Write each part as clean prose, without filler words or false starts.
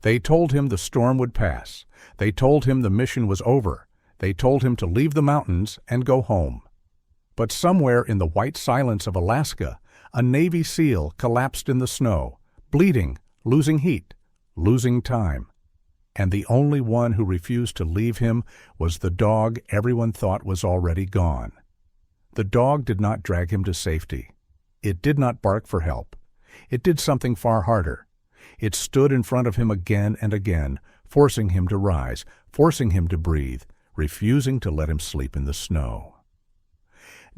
They told him the storm would pass. They told him the mission was over. They told him to leave the mountains and go home. But somewhere in the white silence of Alaska, a Navy SEAL collapsed in the snow, bleeding, losing heat, losing time. And the only one who refused to leave him was the dog everyone thought was already gone. The dog did not drag him to safety. It did not bark for help. It did something far harder. It stood in front of him again and again, forcing him to rise, forcing him to breathe, refusing to let him sleep in the snow.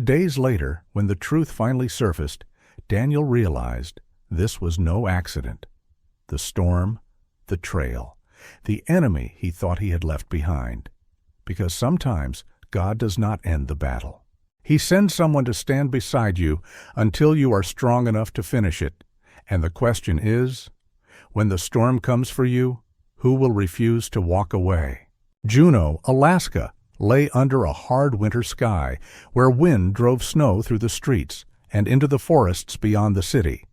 Days later, when the truth finally surfaced, Daniel realized this was no accident. The storm, the trail, the enemy he thought he had left behind. Because sometimes God does not end the battle. He sends someone to stand beside you until you are strong enough to finish it. And the question is, when the storm comes for you, who will refuse to walk away? Juneau, Alaska, lay under a hard winter sky where wind drove snow through the streets and into the forests beyond the city,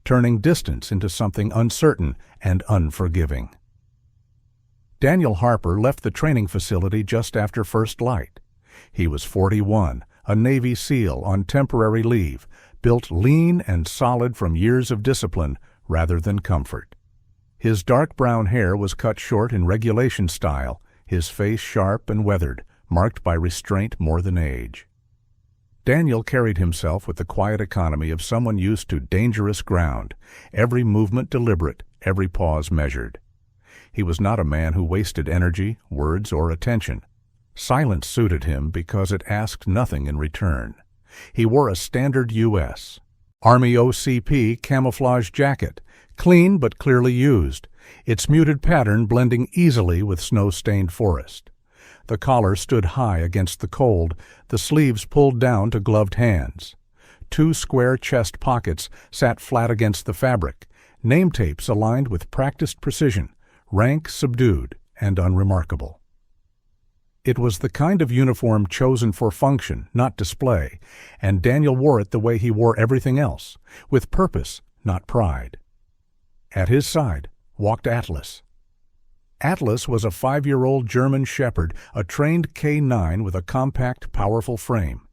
turning distance into something uncertain and unforgiving. Daniel Harper left the training facility just after first light. He was 41, a Navy SEAL on temporary leave, built lean and solid from years of discipline rather than comfort. His dark brown hair was cut short in regulation style, his face sharp and weathered, marked by restraint more than age. Daniel carried himself with the quiet economy of someone used to dangerous ground, every movement deliberate, every pause measured. He was not a man who wasted energy, words, or attention. Silence suited him because it asked nothing in return. He wore a standard U.S. Army OCP camouflage jacket, clean but clearly used, its muted pattern blending easily with snow-stained forest. The collar stood high against the cold, the sleeves pulled down to gloved hands. 2 square chest pockets sat flat against the fabric, name tapes aligned with practiced precision, rank subdued and unremarkable. It was the kind of uniform chosen for function, not display, and Daniel wore it the way he wore everything else, with purpose, not pride. At his side walked Atlas. Atlas was a 5-year-old German shepherd, a trained K9 with a compact, powerful frame.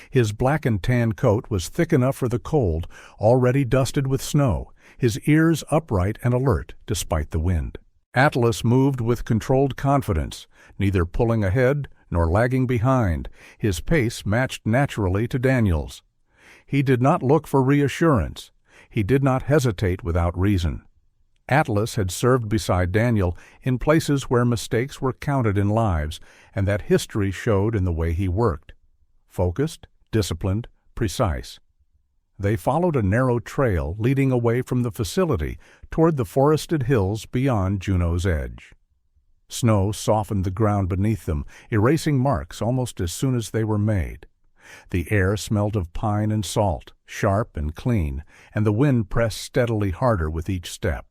His black and tan coat was thick enough for the cold, already dusted with snow, his ears upright and alert despite the wind. Atlas moved with controlled confidence, neither pulling ahead nor lagging behind. His pace matched naturally to Daniel's. He did not look for reassurance. He did not hesitate without reason. Atlas had served beside Daniel in places where mistakes were counted in lives, and that history showed in the way he worked. Focused, disciplined, precise. They followed a narrow trail leading away from the facility toward the forested hills beyond Juneau's edge. Snow softened the ground beneath them, erasing marks almost as soon as they were made. The air smelled of pine and salt, sharp and clean, and the wind pressed steadily harder with each step.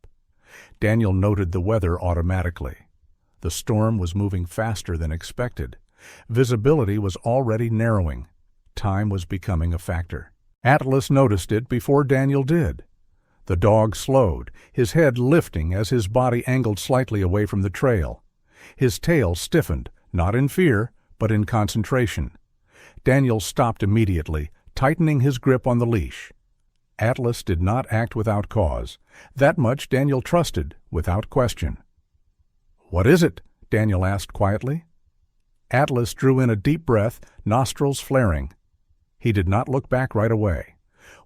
Daniel noted the weather automatically. The storm was moving faster than expected. Visibility was already narrowing. Time was becoming a factor. Atlas noticed it before Daniel did. The dog slowed, his head lifting as his body angled slightly away from the trail. His tail stiffened, not in fear, but in concentration. Daniel stopped immediately, tightening his grip on the leash. Atlas did not act without cause. That much Daniel trusted, without question. "What is it?" Daniel asked quietly. Atlas drew in a deep breath, nostrils flaring. He did not look back right away.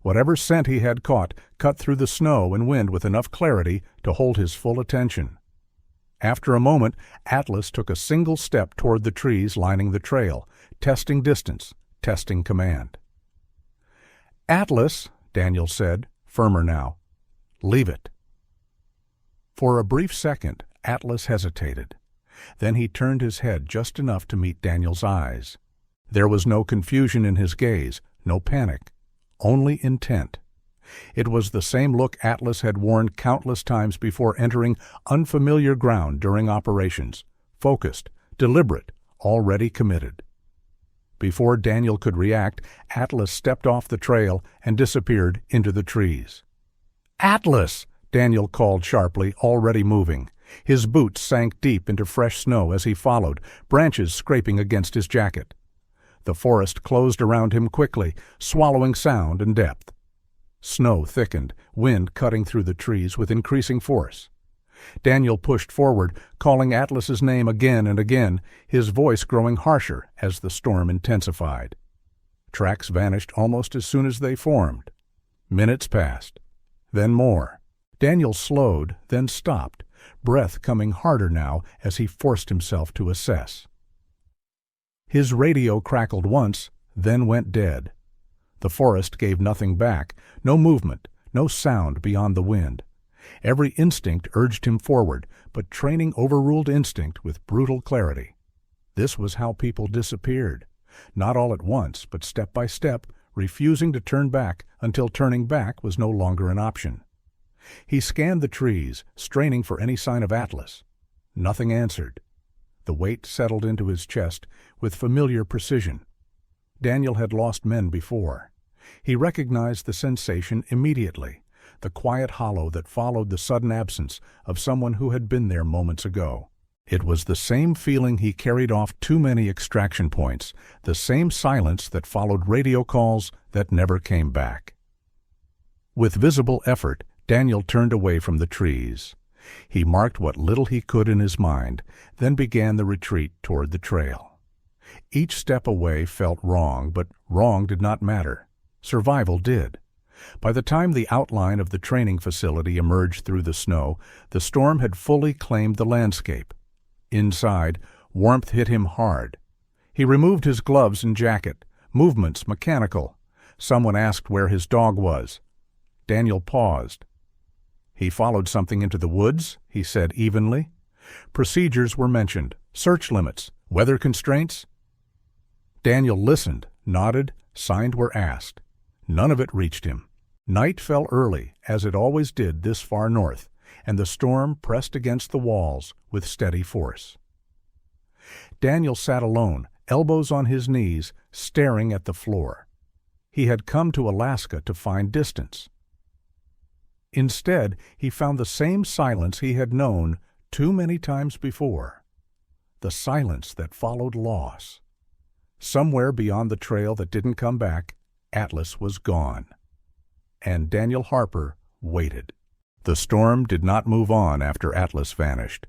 Whatever scent he had caught cut through the snow and wind with enough clarity to hold his full attention. After a moment, Atlas took a single step toward the trees lining the trail, testing distance, testing command. "Atlas," Daniel said, firmer now, "leave it." For a brief second, Atlas hesitated. Then he turned his head just enough to meet Daniel's eyes. There was no confusion in his gaze, no panic, only intent. It was the same look Atlas had worn countless times before entering unfamiliar ground during operations, focused, deliberate, already committed. Before Daniel could react, Atlas stepped off the trail and disappeared into the trees. "Atlas!" Daniel called sharply, already moving. His boots sank deep into fresh snow as he followed, branches scraping against his jacket. The forest closed around him quickly, swallowing sound and depth. Snow thickened, wind cutting through the trees with increasing force. Daniel pushed forward, calling Atlas's name again and again, his voice growing harsher as the storm intensified. Tracks vanished almost as soon as they formed. Minutes passed. Then more. Daniel slowed, then stopped, breath coming harder now as he forced himself to assess. His radio crackled once, then went dead. The forest gave nothing back, no movement, no sound beyond the wind. Every instinct urged him forward, but training overruled instinct with brutal clarity. This was how people disappeared. Not all at once, but step by step, refusing to turn back until turning back was no longer an option. He scanned the trees, straining for any sign of Atlas. Nothing answered. The weight settled into his chest with familiar precision. Daniel had lost men before. He recognized the sensation immediately, the quiet hollow that followed the sudden absence of someone who had been there moments ago. It was the same feeling he carried off too many extraction points, the same silence that followed radio calls that never came back. With visible effort, Daniel turned away from the trees. He marked what little he could in his mind, then began the retreat toward the trail. Each step away felt wrong, but wrong did not matter. Survival did. By the time the outline of the training facility emerged through the snow, the storm had fully claimed the landscape. Inside, warmth hit him hard. He removed his gloves and jacket, movements mechanical. Someone asked where his dog was. Daniel paused. He followed something into the woods, he said evenly. Procedures were mentioned, search limits, weather constraints. Daniel listened, nodded, signs were asked. None of it reached him. Night fell early, as it always did this far north, and the storm pressed against the walls with steady force. Daniel sat alone, elbows on his knees, staring at the floor. He had come to Alaska to find distance. Instead, he found the same silence he had known too many times before. The silence that followed loss. Somewhere beyond the trail that didn't come back, Atlas was gone. And Daniel Harper waited. The storm did not move on after Atlas vanished.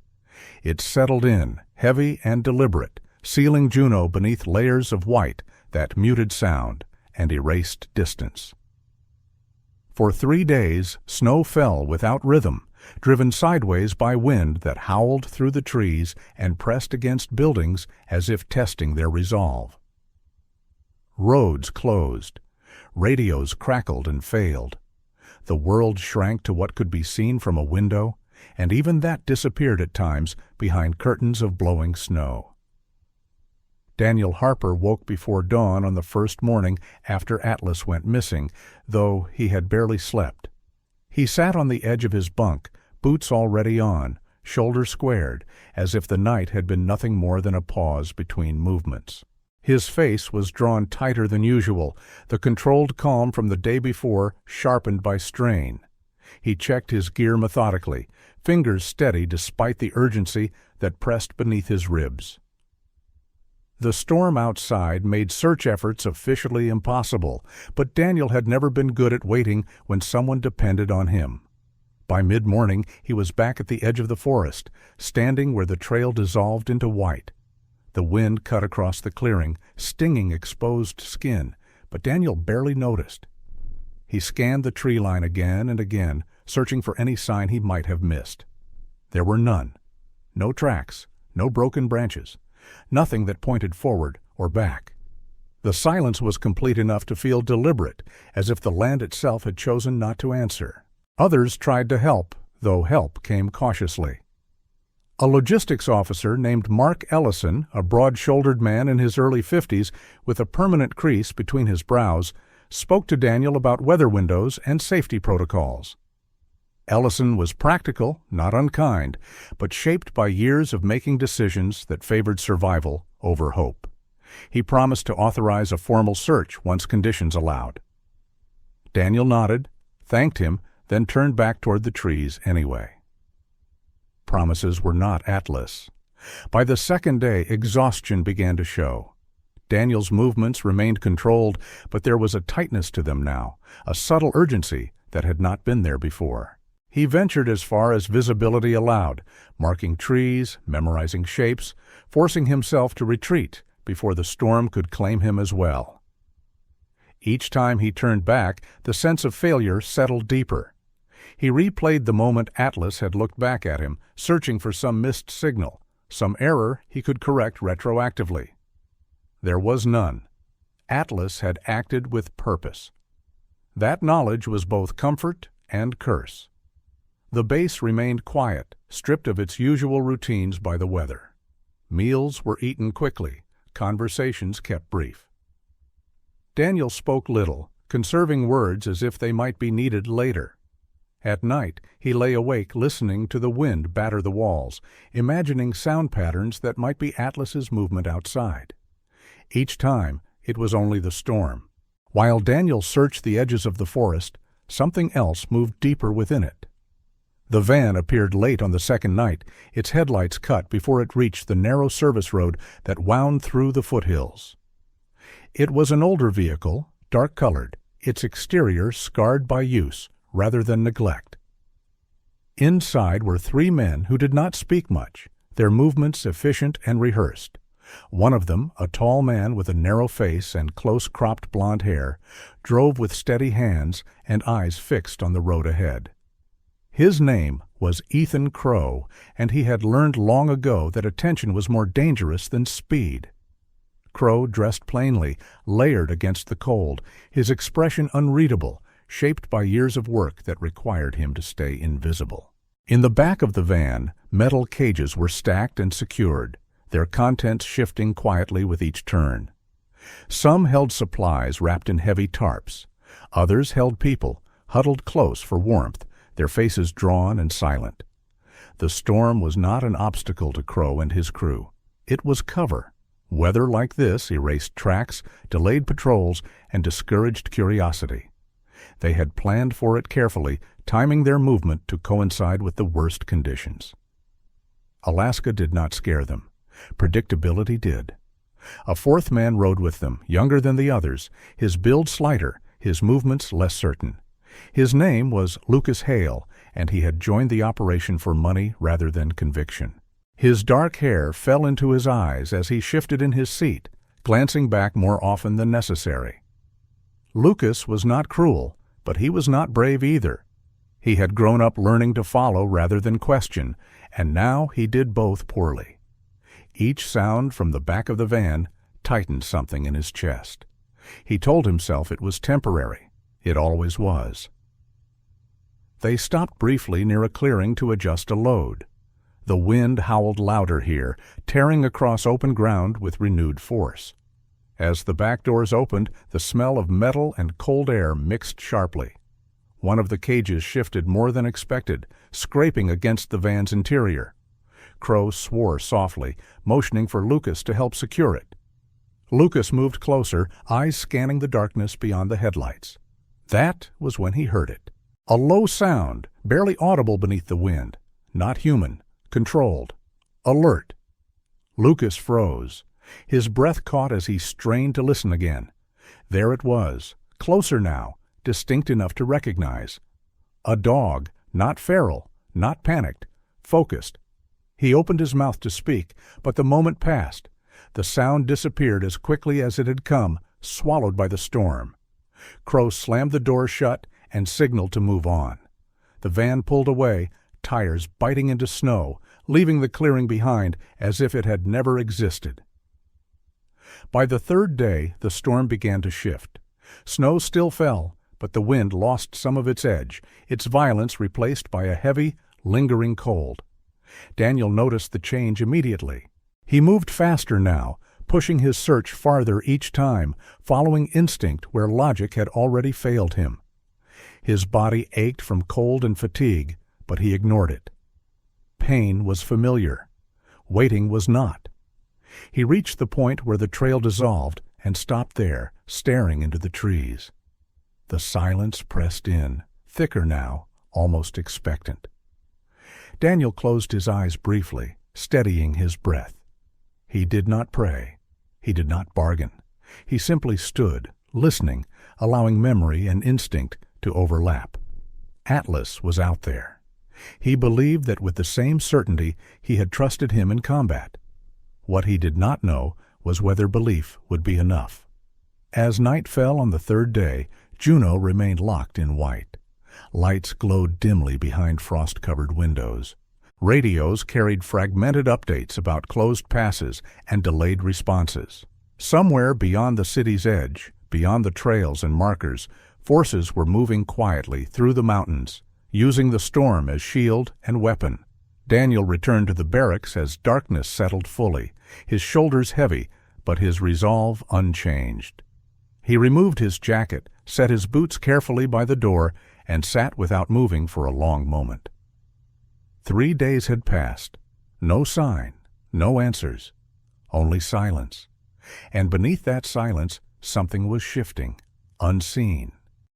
It settled in, heavy and deliberate, sealing Juneau beneath layers of white that muted sound and erased distance. For 3 days, snow fell without rhythm, driven sideways by wind that howled through the trees and pressed against buildings as if testing their resolve. Roads closed. Radios crackled and failed. The world shrank to what could be seen from a window, and even that disappeared at times behind curtains of blowing snow. Daniel Harper woke before dawn on the first morning after Atlas went missing, though he had barely slept. He sat on the edge of his bunk, boots already on, shoulders squared, as if the night had been nothing more than a pause between movements. His face was drawn tighter than usual, the controlled calm from the day before sharpened by strain. He checked his gear methodically, fingers steady despite the urgency that pressed beneath his ribs. The storm outside made search efforts officially impossible, but Daniel had never been good at waiting when someone depended on him. By mid-morning, he was back at the edge of the forest, standing where the trail dissolved into white. The wind cut across the clearing, stinging exposed skin, but Daniel barely noticed. He scanned the tree line again and again, searching for any sign he might have missed. There were none. No tracks, no broken branches. Nothing that pointed forward or back. The silence was complete enough to feel deliberate, as if the land itself had chosen not to answer. Others tried to help, though help came cautiously. A logistics officer named Mark Ellison, a broad-shouldered man in his early 50s with a permanent crease between his brows, spoke to Daniel about weather windows and safety protocols. Ellison was practical, not unkind, but shaped by years of making decisions that favored survival over hope. He promised to authorize a formal search once conditions allowed. Daniel nodded, thanked him, then turned back toward the trees anyway. Promises were not Atlas. By the second day, exhaustion began to show. Daniel's movements remained controlled, but there was a tightness to them now, a subtle urgency that had not been there before. He ventured as far as visibility allowed, marking trees, memorizing shapes, forcing himself to retreat before the storm could claim him as well. Each time he turned back, the sense of failure settled deeper. He replayed the moment Atlas had looked back at him, searching for some missed signal, some error he could correct retroactively. There was none. Atlas had acted with purpose. That knowledge was both comfort and curse. The base remained quiet, stripped of its usual routines by the weather. Meals were eaten quickly, conversations kept brief. Daniel spoke little, conserving words as if they might be needed later. At night, he lay awake listening to the wind batter the walls, imagining sound patterns that might be Atlas's movement outside. Each time, it was only the storm. While Daniel searched the edges of the forest, something else moved deeper within it. The van appeared late on the second night, its headlights cut before it reached the narrow service road that wound through the foothills. It was an older vehicle, dark-colored, its exterior scarred by use rather than neglect. Inside were three men who did not speak much, their movements efficient and rehearsed. One of them, a tall man with a narrow face and close-cropped blond hair, drove with steady hands and eyes fixed on the road ahead. His name was Ethan Crow, and he had learned long ago that attention was more dangerous than speed. Crow dressed plainly, layered against the cold, his expression unreadable, shaped by years of work that required him to stay invisible. In the back of the van, metal cages were stacked and secured, their contents shifting quietly with each turn. Some held supplies wrapped in heavy tarps. Others held people, huddled close for warmth, their faces drawn and silent. The storm was not an obstacle to Crow and his crew. It was cover. Weather like this erased tracks, delayed patrols, and discouraged curiosity. They had planned for it carefully, timing their movement to coincide with the worst conditions. Alaska did not scare them. Predictability did. A fourth man rode with them, younger than the others, his build slighter, his movements less certain. His name was Lucas Hale, and he had joined the operation for money rather than conviction. His dark hair fell into his eyes as he shifted in his seat, glancing back more often than necessary. Lucas was not cruel, but he was not brave either. He had grown up learning to follow rather than question, and now he did both poorly. Each sound from the back of the van tightened something in his chest. He told himself it was temporary. It always was. They stopped briefly near a clearing to adjust a load. The wind howled louder here, tearing across open ground with renewed force. As the back doors opened, the smell of metal and cold air mixed sharply. One of the cages shifted more than expected, scraping against the van's interior. Crow swore softly, motioning for Lucas to help secure it. Lucas moved closer, eyes scanning the darkness beyond the headlights. That was when he heard it. A low sound, barely audible beneath the wind. Not human, controlled, alert. Lucas froze. His breath caught as he strained to listen again. There it was, closer now, distinct enough to recognize. A dog, not feral, not panicked, focused. He opened his mouth to speak, but the moment passed. The sound disappeared as quickly as it had come, swallowed by the storm. Crow slammed the door shut and signaled to move on. The van pulled away, tires biting into snow, leaving the clearing behind as if it had never existed. By the third day, the storm began to shift. Snow still fell, but the wind lost some of its edge, its violence replaced by a heavy, lingering cold. Daniel noticed the change immediately. He moved faster now, pushing his search farther each time, following instinct where logic had already failed him. His body ached from cold and fatigue, but he ignored it. Pain was familiar. Waiting was not. He reached the point where the trail dissolved and stopped there, staring into the trees. The silence pressed in, thicker now, almost expectant. Daniel closed his eyes briefly, steadying his breath. He did not pray. He did not bargain. He simply stood, listening, allowing memory and instinct to overlap. Atlas was out there. He believed that with the same certainty he had trusted him in combat. What he did not know was whether belief would be enough. As night fell on the third day, Juneau remained locked in white. Lights glowed dimly behind frost-covered windows. Radios carried fragmented updates about closed passes and delayed responses. Somewhere beyond the city's edge, beyond the trails and markers, forces were moving quietly through the mountains, using the storm as shield and weapon. Daniel returned to the barracks as darkness settled fully, his shoulders heavy, but his resolve unchanged. He removed his jacket, set his boots carefully by the door, and sat without moving for a long moment. 3 days had passed. No sign, no answers, only silence. And beneath that silence, something was shifting, unseen.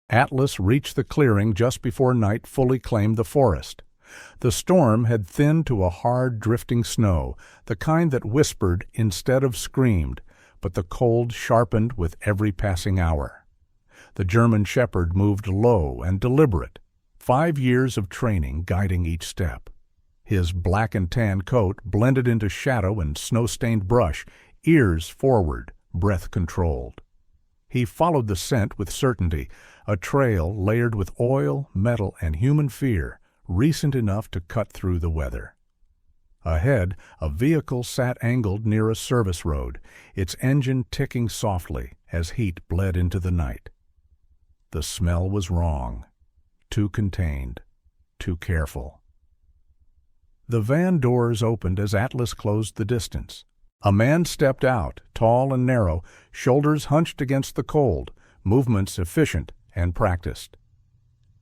Atlas reached the clearing just before night fully claimed the forest. The storm had thinned to a hard, drifting snow, the kind that whispered instead of screamed, but the cold sharpened with every passing hour. The German shepherd moved low and deliberate, 5 years of training guiding each step. His black and tan coat blended into shadow and snow-stained brush, ears forward, breath controlled. He followed the scent with certainty, a trail layered with oil, metal, and human fear, recent enough to cut through the weather. Ahead, a vehicle sat angled near a service road, its engine ticking softly as heat bled into the night. The smell was wrong, too contained, too careful. The van doors opened as Atlas closed the distance. A man stepped out, tall and narrow, shoulders hunched against the cold, movements efficient and practiced.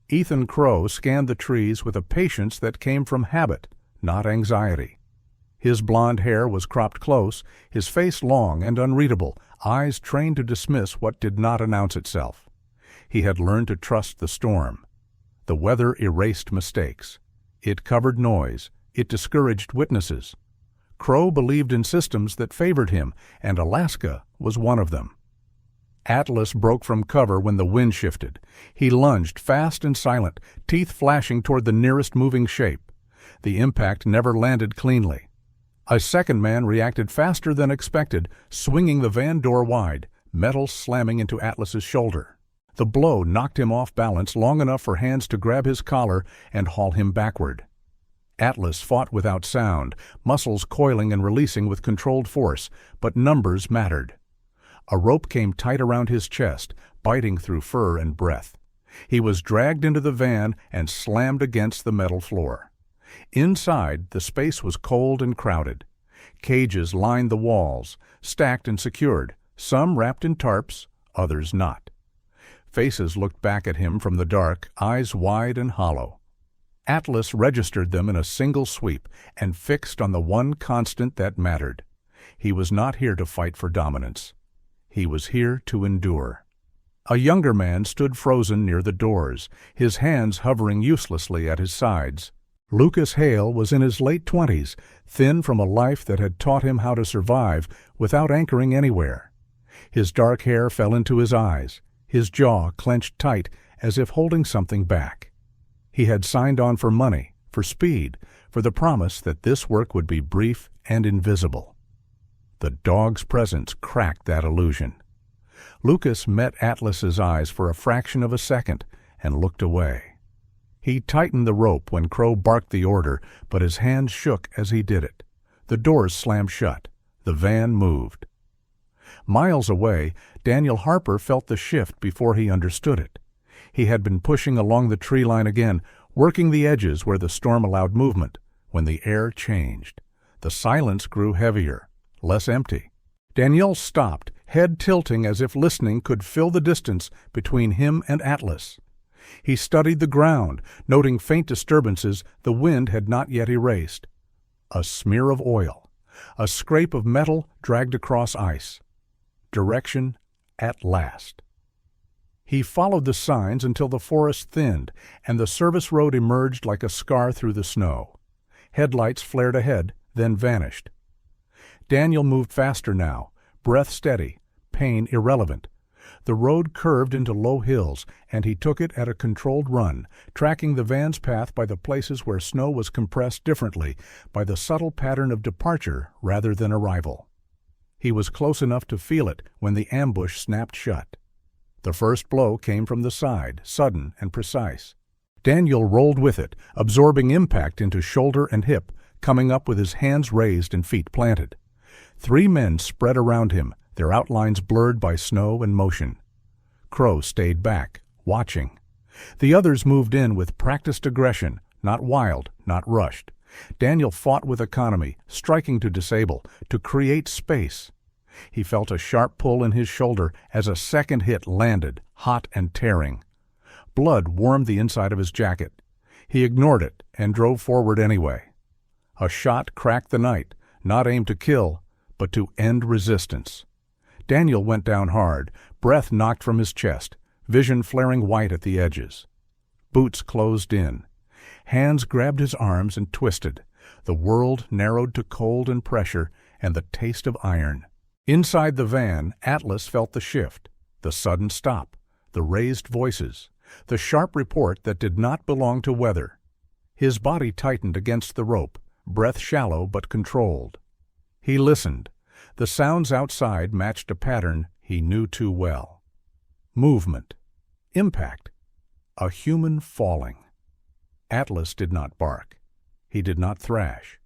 Ethan Crow scanned the trees with a patience that came from habit, not anxiety. His blond hair was cropped close, his face long and unreadable, eyes trained to dismiss what did not announce itself. He had learned to trust the storm. The weather erased mistakes. It covered noise. It discouraged witnesses. Crow believed in systems that favored him, and Alaska was one of them. Atlas broke from cover when the wind shifted. He lunged, fast and silent, teeth flashing toward the nearest moving shape. The impact never landed cleanly. A second man reacted faster than expected, swinging the van door wide, metal slamming into Atlas's shoulder. The blow knocked him off balance long enough for hands to grab his collar and haul him backward. Atlas fought without sound, muscles coiling and releasing with controlled force, but numbers mattered. A rope came tight around his chest, biting through fur and breath. He was dragged into the van and slammed against the metal floor. Inside, the space was cold and crowded. Cages lined the walls, stacked and secured, some wrapped in tarps, others not. Faces looked back at him from the dark, eyes wide and hollow. Atlas registered them in a single sweep and fixed on the one constant that mattered. He was not here to fight for dominance. He was here to endure. A younger man stood frozen near the doors, his hands hovering uselessly at his sides. Lucas Hale was in his late 20s, thin from a life that had taught him how to survive without anchoring anywhere. His dark hair fell into his eyes, his jaw clenched tight as if holding something back. He had signed on for money, for speed, for the promise that this work would be brief and invisible. The dog's presence cracked that illusion. Lucas met Atlas's eyes for a fraction of a second and looked away. He tightened the rope when Crow barked the order, but his hands shook as he did it. The doors slammed shut. The van moved. Miles away, Daniel Harper felt the shift before he understood it. He had been pushing along the tree line again, working the edges where the storm allowed movement, when the air changed. The silence grew heavier, less empty. Daniel stopped, head tilting as if listening could fill the distance between him and Atlas. He studied the ground, noting faint disturbances the wind had not yet erased. A smear of oil, a scrape of metal dragged across ice. Direction at last. He followed the signs until the forest thinned and the service road emerged like a scar through the snow. Headlights flared ahead, then vanished. Daniel moved faster now, breath steady, pain irrelevant. The road curved into low hills, and he took it at a controlled run, tracking the van's path by the places where snow was compressed differently, by the subtle pattern of departure rather than arrival. He was close enough to feel it when the ambush snapped shut. The first blow came from the side, sudden and precise. Daniel rolled with it, absorbing impact into shoulder and hip, coming up with his hands raised and feet planted. 3 men spread around him, their outlines blurred by snow and motion. Crow stayed back, watching. The others moved in with practiced aggression, not wild, not rushed. Daniel fought with economy, striking to disable, to create space. He felt a sharp pull in his shoulder as a second hit landed, hot and tearing. Blood warmed the inside of his jacket. He ignored it and drove forward anyway. A shot cracked the night, not aimed to kill, but to end resistance. Daniel went down hard, breath knocked from his chest, vision flaring white at the edges. Boots closed in. Hands grabbed his arms and twisted. The world narrowed to cold and pressure and the taste of iron. Inside the van, Atlas felt the shift, the sudden stop, the raised voices, the sharp report that did not belong to weather. His body tightened against the rope, breath shallow but controlled. He listened. The sounds outside matched a pattern he knew too well. Movement. Impact. A human falling. Atlas did not bark. He did not thrash.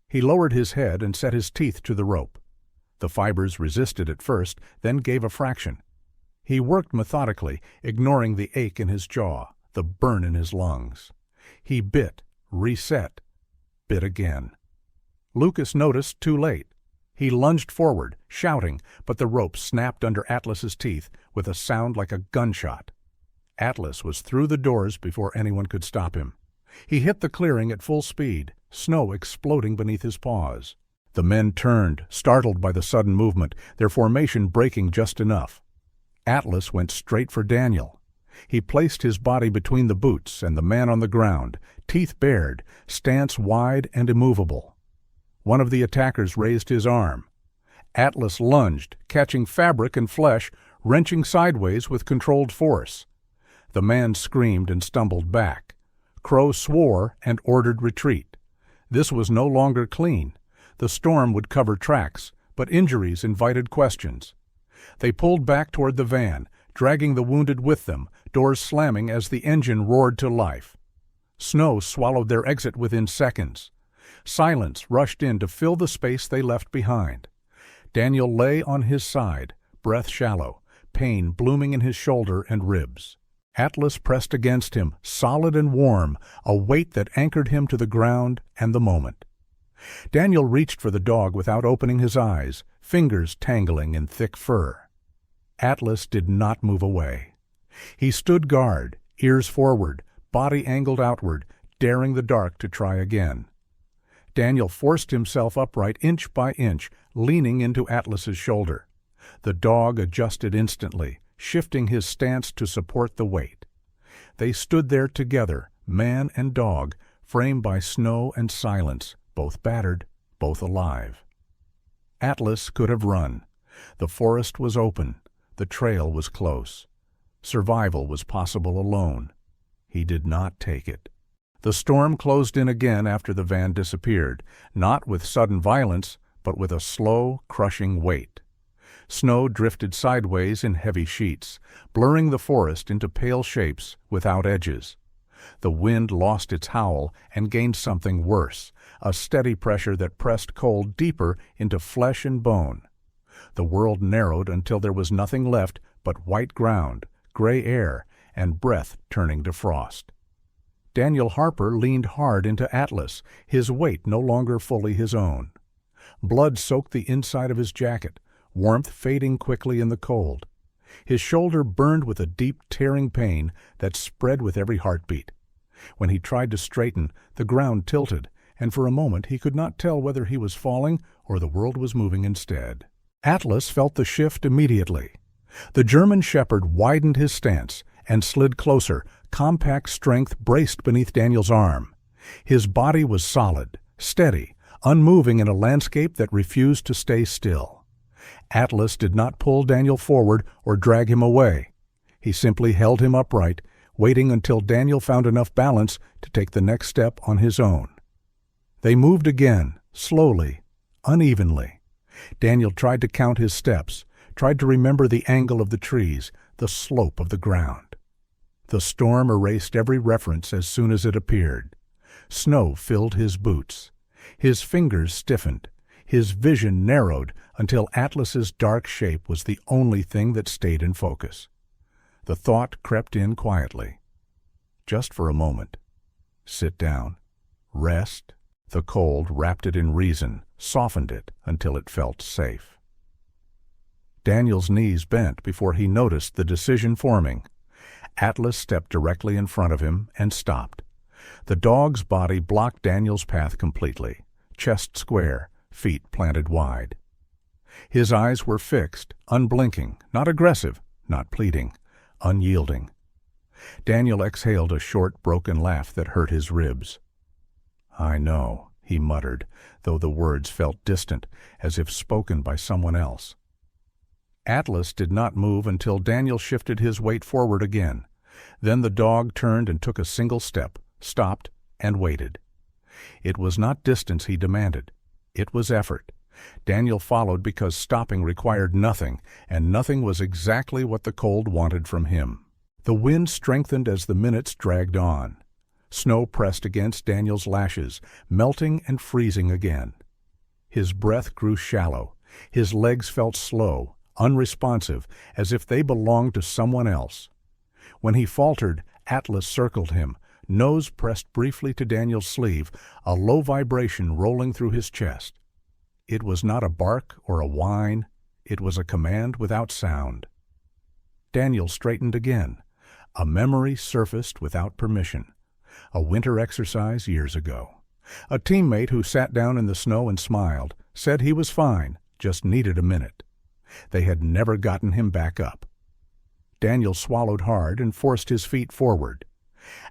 He lowered his head and set his teeth to the rope. The fibers resisted at first, then gave a fraction. He worked methodically, ignoring the ache in his jaw, the burn in his lungs. He bit, reset, bit again. Lucas noticed too late. He lunged forward, shouting, but the rope snapped under Atlas's teeth with a sound like a gunshot. Atlas was through the doors before anyone could stop him. He hit the clearing at full speed, snow exploding beneath his paws. The men turned, startled by the sudden movement, their formation breaking just enough. Atlas went straight for Daniel. He placed his body between the boots and the man on the ground, teeth bared, stance wide and immovable. One of the attackers raised his arm. Atlas lunged, catching fabric and flesh, wrenching sideways with controlled force. The man screamed and stumbled back. Crow swore and ordered retreat. This was no longer clean. The storm would cover tracks, but injuries invited questions. They pulled back toward the van, dragging the wounded with them, doors slamming as the engine roared to life. Snow swallowed their exit within seconds. Silence rushed in to fill the space they left behind. Daniel lay on his side, breath shallow, pain blooming in his shoulder and ribs. Atlas pressed against him, solid and warm, a weight that anchored him to the ground and the moment. Daniel reached for the dog without opening his eyes, fingers tangling in thick fur. Atlas did not move away. He stood guard, ears forward, body angled outward, daring the dark to try again. Daniel forced himself upright inch by inch, leaning into Atlas's shoulder. The dog adjusted instantly, shifting his stance to support the weight. They stood there together, man and dog, framed by snow and silence, both battered, both alive. Atlas could have run. The forest was open. The trail was close. Survival was possible alone. He did not take it. The storm closed in again after the van disappeared, not with sudden violence, but with a slow, crushing weight. Snow drifted sideways in heavy sheets, blurring the forest into pale shapes without edges. The wind lost its howl and gained something worse, a steady pressure that pressed cold deeper into flesh and bone. The world narrowed until there was nothing left but white ground, gray air, and breath turning to frost. Daniel Harper leaned hard into Atlas, his weight no longer fully his own. Blood soaked the inside of his jacket, warmth fading quickly in the cold. His shoulder burned with a deep, tearing pain that spread with every heartbeat. When he tried to straighten, the ground tilted, and for a moment he could not tell whether he was falling or the world was moving instead. Atlas felt the shift immediately. The German shepherd widened his stance and slid closer, compact strength braced beneath Daniel's arm. His body was solid, steady, unmoving in a landscape that refused to stay still. Atlas did not pull Daniel forward or drag him away. He simply held him upright, waiting until Daniel found enough balance to take the next step on his own. They moved again, slowly, unevenly. Daniel tried to count his steps, tried to remember the angle of the trees, the slope of the ground. The storm erased every reference as soon as it appeared. Snow filled his boots. His fingers stiffened. His vision narrowed until Atlas's dark shape was the only thing that stayed in focus. The thought crept in quietly. Just for a moment. Sit down. Rest. The cold wrapped it in reason, softened it until it felt safe. Daniel's knees bent before he noticed the decision forming. Atlas stepped directly in front of him and stopped. The dog's body blocked Daniel's path completely, chest square, feet planted wide. His eyes were fixed, unblinking, not aggressive, not pleading, unyielding. Daniel exhaled a short, broken laugh that hurt his ribs. "I know," he muttered, though the words felt distant, as if spoken by someone else. Atlas did not move until Daniel shifted his weight forward again. Then the dog turned and took a single step, stopped, and waited. It was not distance he demanded. It was effort. Daniel followed because stopping required nothing, and nothing was exactly what the cold wanted from him. The wind strengthened as the minutes dragged on. Snow pressed against Daniel's lashes, melting and freezing again. His breath grew shallow. His legs felt slow, unresponsive, as if they belonged to someone else. When he faltered, Atlas circled him, nose pressed briefly to Daniel's sleeve, a low vibration rolling through his chest. It was not a bark or a whine. It was a command without sound. Daniel straightened again. A memory surfaced without permission. A winter exercise years ago. A teammate who sat down in the snow and smiled, said he was fine, just needed a minute. They had never gotten him back up. Daniel swallowed hard and forced his feet forward.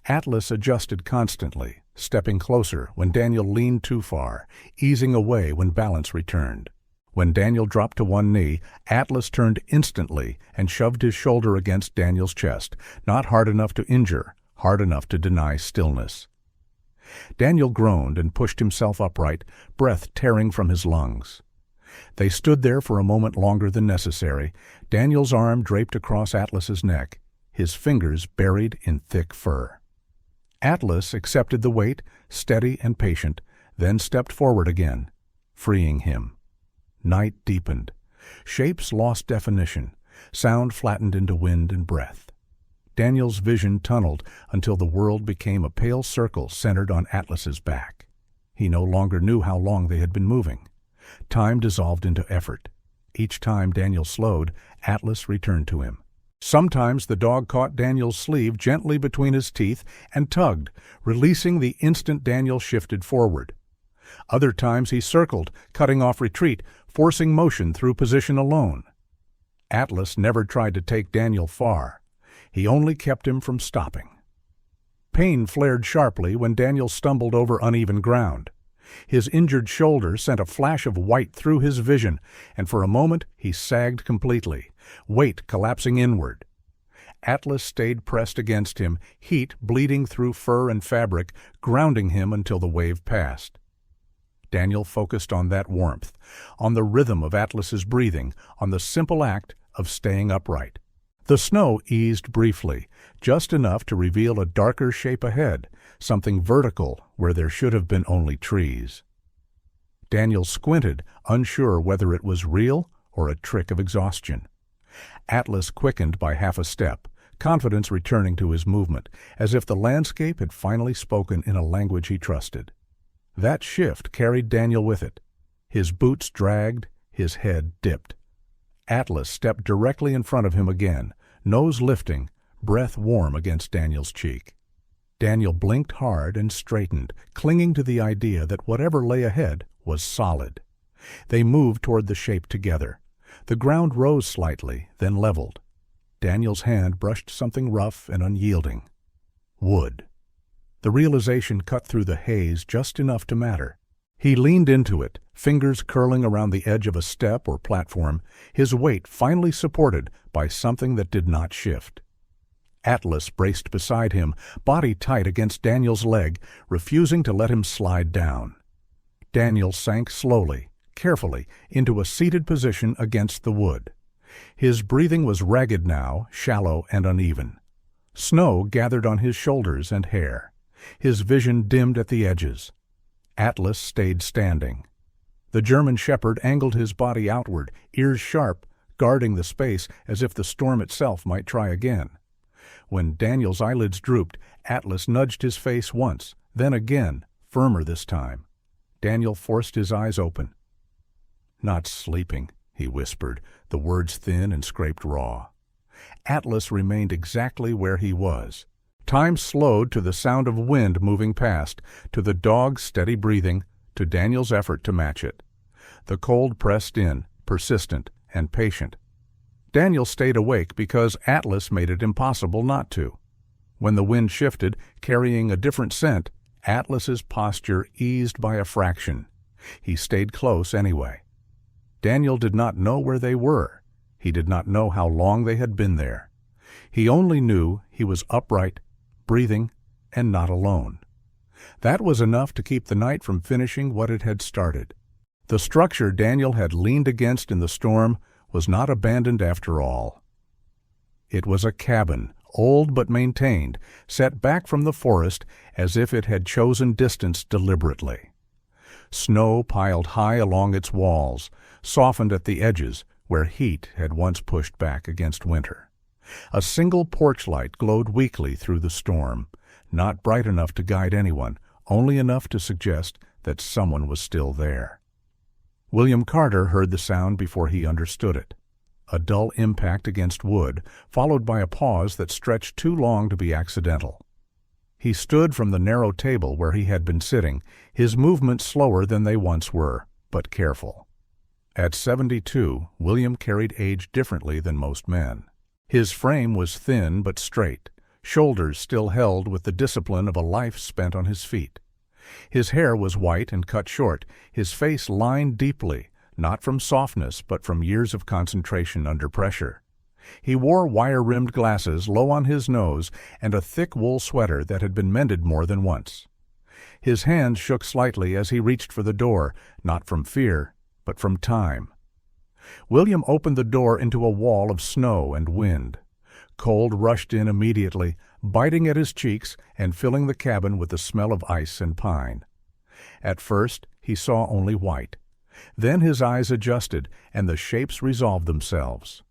Atlas adjusted constantly, stepping closer when Daniel leaned too far, easing away when balance returned. When Daniel dropped to one knee, Atlas turned instantly and shoved his shoulder against Daniel's chest, not hard enough to injure, hard enough to deny stillness. Daniel groaned and pushed himself upright, breath tearing from his lungs. They stood there for a moment longer than necessary, Daniel's arm draped across Atlas's neck, his fingers buried in thick fur. Atlas accepted the weight, steady and patient, then stepped forward again, freeing him. Night deepened. Shapes lost definition. Sound flattened into wind and breath. Daniel's vision tunneled until the world became a pale circle centered on Atlas's back. He no longer knew how long they had been moving. Time dissolved into effort. Each time Daniel slowed, Atlas returned to him. Sometimes the dog caught Daniel's sleeve gently between his teeth and tugged, releasing the instant Daniel shifted forward. Other times he circled, cutting off retreat, forcing motion through position alone. Atlas never tried to take Daniel far. He only kept him from stopping. Pain flared sharply when Daniel stumbled over uneven ground. His injured shoulder sent a flash of white through his vision, and for a moment he sagged completely, weight collapsing inward. Atlas stayed pressed against him, heat bleeding through fur and fabric, grounding him until the wave passed. Daniel focused on that warmth, on the rhythm of Atlas's breathing, on the simple act of staying upright. The snow eased briefly, just enough to reveal a darker shape ahead, something vertical where there should have been only trees. Daniel squinted, unsure whether it was real or a trick of exhaustion. Atlas quickened by half a step, confidence returning to his movement, as if the landscape had finally spoken in a language he trusted. That shift carried Daniel with it. His boots dragged, his head dipped. Atlas stepped directly in front of him again, nose lifting, breath warm against Daniel's cheek. Daniel blinked hard and straightened, clinging to the idea that whatever lay ahead was solid. They moved toward the shape together. The ground rose slightly, then leveled. Daniel's hand brushed something rough and unyielding. Wood. The realization cut through the haze just enough to matter. He leaned into it, fingers curling around the edge of a step or platform, his weight finally supported by something that did not shift. Atlas braced beside him, body tight against Daniel's leg, refusing to let him slide down. Daniel sank slowly, carefully, into a seated position against the wood. His breathing was ragged now, shallow and uneven. Snow gathered on his shoulders and hair. His vision dimmed at the edges. Atlas stayed standing. The German shepherd angled his body outward, ears sharp, guarding the space as if the storm itself might try again. When Daniel's eyelids drooped, Atlas nudged his face once, then again, firmer this time. Daniel forced his eyes open. "Not sleeping," he whispered, the words thin and scraped raw. Atlas remained exactly where he was. Time slowed to the sound of wind moving past, to the dog's steady breathing, to Daniel's effort to match it. The cold pressed in, persistent and patient. Daniel stayed awake because Atlas made it impossible not to. When the wind shifted, carrying a different scent, Atlas's posture eased by a fraction. He stayed close anyway. Daniel did not know where they were. He did not know how long they had been there. He only knew he was upright, breathing, and not alone. That was enough to keep the night from finishing what it had started. The structure Daniel had leaned against in the storm was not abandoned after all. It was a cabin, old but maintained, set back from the forest as if it had chosen distance deliberately. Snow piled high along its walls, softened at the edges where heat had once pushed back against winter. A single porch light glowed weakly through the storm, not bright enough to guide anyone, only enough to suggest that someone was still there. William Carter heard the sound before he understood it. A dull impact against wood, followed by a pause that stretched too long to be accidental. He stood from the narrow table where he had been sitting, his movements slower than they once were, but careful. At 72, William carried age differently than most men. His frame was thin but straight, shoulders still held with the discipline of a life spent on his feet. His hair was white and cut short, his face lined deeply, not from softness but from years of concentration under pressure. He wore wire-rimmed glasses low on his nose and a thick wool sweater that had been mended more than once. His hands shook slightly as he reached for the door, not from fear, but from time. William opened the door into a wall of snow and wind. Cold rushed in immediately, biting at his cheeks and filling the cabin with the smell of ice and pine. At first, he saw only white. Then his eyes adjusted, and the shapes resolved themselves.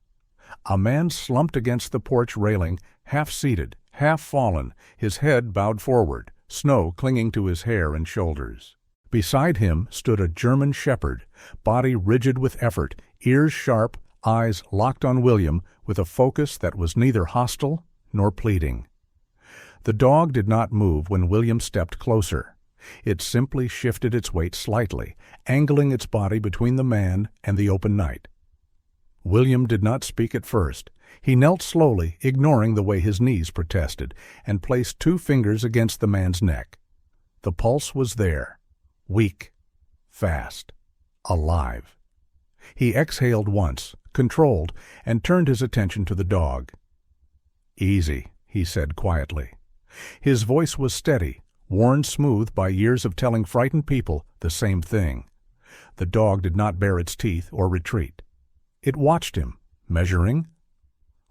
A man slumped against the porch railing, half-seated, half-fallen, his head bowed forward, snow clinging to his hair and shoulders. Beside him stood a German shepherd, body rigid with effort, ears sharp, eyes locked on William with a focus that was neither hostile nor pleading. The dog did not move when William stepped closer. It simply shifted its weight slightly, angling its body between the man and the open night. William did not speak at first. He knelt slowly, ignoring the way his knees protested, and placed 2 fingers against the man's neck. The pulse was there, weak, fast, alive. He exhaled once, controlled, and turned his attention to the dog. "Easy," he said quietly. His voice was steady, worn smooth by years of telling frightened people the same thing. The dog did not bare its teeth or retreat. It watched him, measuring.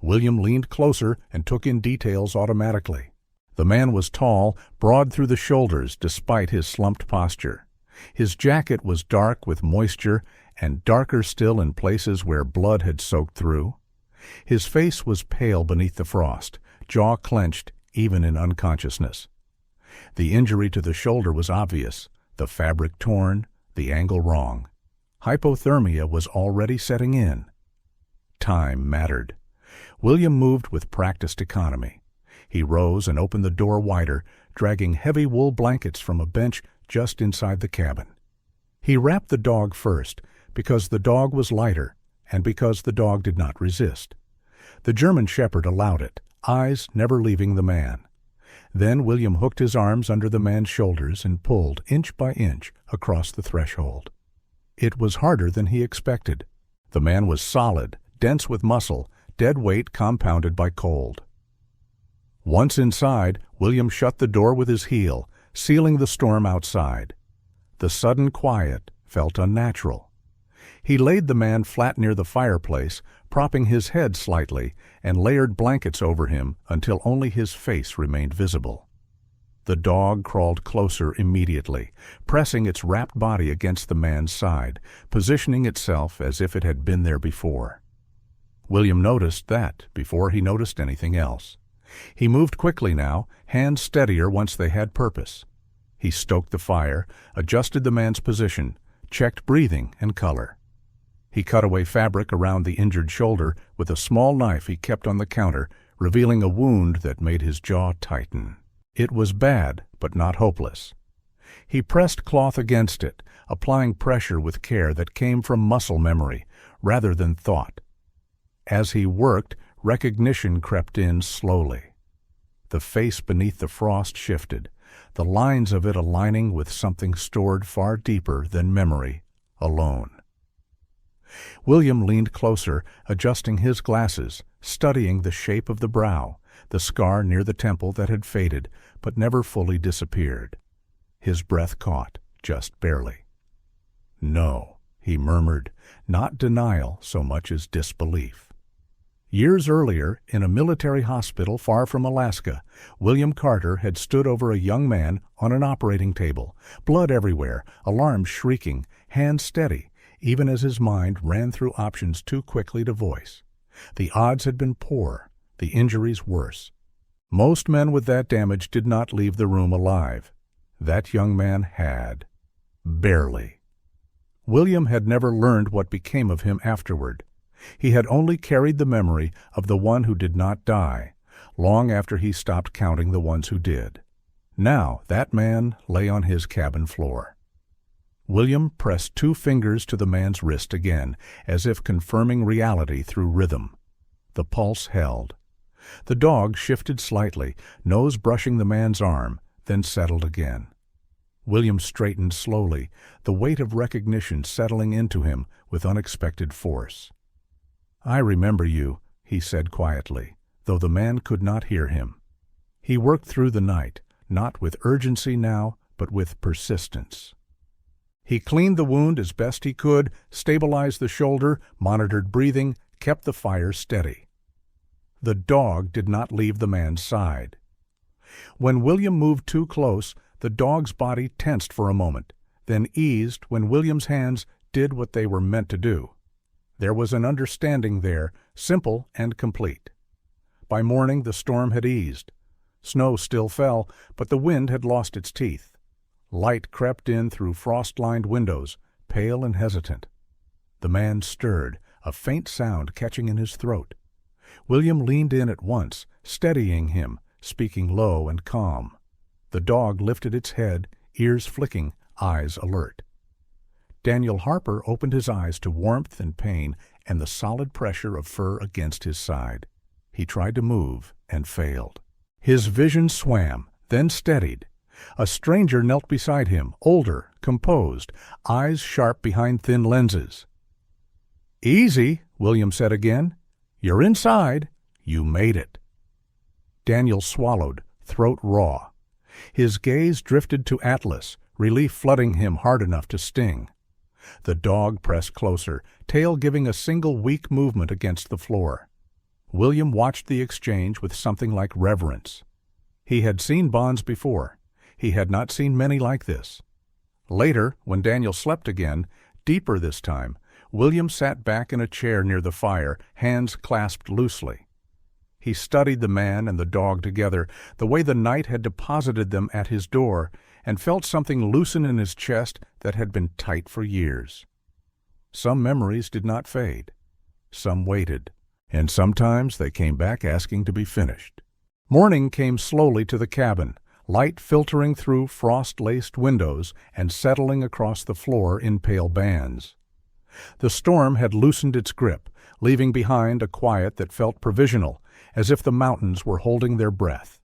William leaned closer and took in details automatically. The man was tall, broad through the shoulders despite his slumped posture. His jacket was dark with moisture and darker still in places where blood had soaked through. His face was pale beneath the frost, jaw clenched even in unconsciousness. The injury to the shoulder was obvious, the fabric torn, the angle wrong. Hypothermia was already setting in. Time mattered. William moved with practiced economy. He rose and opened the door wider, dragging heavy wool blankets from a bench just inside the cabin. He wrapped the dog first, because the dog was lighter, and because the dog did not resist. The German shepherd allowed it, eyes never leaving the man. Then William hooked his arms under the man's shoulders and pulled inch by inch across the threshold. It was harder than he expected. The man was solid, dense with muscle, dead weight compounded by cold. Once inside, William shut the door with his heel, sealing the storm outside. The sudden quiet felt unnatural. He laid the man flat near the fireplace, propping his head slightly, and layered blankets over him until only his face remained visible. The dog crawled closer immediately, pressing its wrapped body against the man's side, positioning itself as if it had been there before. William noticed that before he noticed anything else. He moved quickly now, hands steadier once they had purpose. He stoked the fire, adjusted the man's position, checked breathing and color. He cut away fabric around the injured shoulder with a small knife he kept on the counter, revealing a wound that made his jaw tighten. It was bad, but not hopeless. He pressed cloth against it, applying pressure with care that came from muscle memory rather than thought. As he worked, recognition crept in slowly. The face beneath the frost shifted, the lines of it aligning with something stored far deeper than memory alone. William leaned closer, adjusting his glasses, studying the shape of the brow, the scar near the temple that had faded but never fully disappeared. His breath caught, just barely. "No," he murmured, not denial so much as disbelief. Years earlier, in a military hospital far from Alaska, William Carter had stood over a young man on an operating table, blood everywhere, alarms shrieking, hands steady, even as his mind ran through options too quickly to voice. The odds had been poor, the injuries worse. Most men with that damage did not leave the room alive. That young man had. Barely. William had never learned what became of him afterward. He had only carried the memory of the one who did not die, long after he stopped counting the ones who did. Now that man lay on his cabin floor. William pressed 2 fingers to the man's wrist again, as if confirming reality through rhythm. The pulse held. The dog shifted slightly, nose brushing the man's arm, then settled again. William straightened slowly, the weight of recognition settling into him with unexpected force. "I remember you," he said quietly, though the man could not hear him. He worked through the night, not with urgency now, but with persistence. He cleaned the wound as best he could, stabilized the shoulder, monitored breathing, kept the fire steady. The dog did not leave the man's side. When William moved too close, the dog's body tensed for a moment, then eased when William's hands did what they were meant to do. There was an understanding there, simple and complete. By morning the storm had eased. Snow still fell, but the wind had lost its teeth. Light crept in through frost-lined windows, pale and hesitant. The man stirred, a faint sound catching in his throat. William leaned in at once, steadying him, speaking low and calm. The dog lifted its head, ears flicking, eyes alert. Daniel Harper opened his eyes to warmth and pain and the solid pressure of fur against his side. He tried to move and failed. His vision swam, then steadied. A stranger knelt beside him, older, composed, eyes sharp behind thin lenses. "Easy," William said again. "You're inside. You made it." Daniel swallowed, throat raw. His gaze drifted to Atlas, relief flooding him hard enough to sting. The dog pressed closer, tail giving a single weak movement against the floor. William watched the exchange with something like reverence. He had seen bonds before. He had not seen many like this. Later, when Daniel slept again, deeper this time, William sat back in a chair near the fire, hands clasped loosely. He studied the man and the dog together, the way the night had deposited them at his door, and felt something loosen in his chest that had been tight for years. Some memories did not fade. Some waited, and sometimes they came back asking to be finished. Morning came slowly to the cabin, light filtering through frost-laced windows and settling across the floor in pale bands. The storm had loosened its grip, leaving behind a quiet that felt provisional, as if the mountains were holding their breath.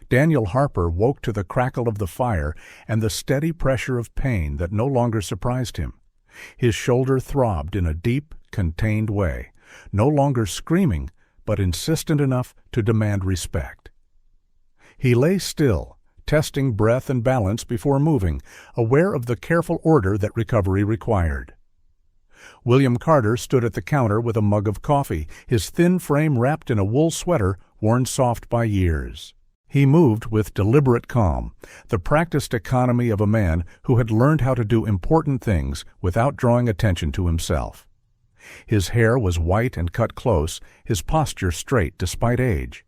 Daniel Harper woke to the crackle of the fire and the steady pressure of pain that no longer surprised him. His shoulder throbbed in a deep, contained way, no longer screaming, but insistent enough to demand respect. He lay still, testing breath and balance before moving, aware of the careful order that recovery required. William Carter stood at the counter with a mug of coffee, his thin frame wrapped in a wool sweater worn soft by years. He moved with deliberate calm, the practiced economy of a man who had learned how to do important things without drawing attention to himself. His hair was white and cut close, his posture straight despite age.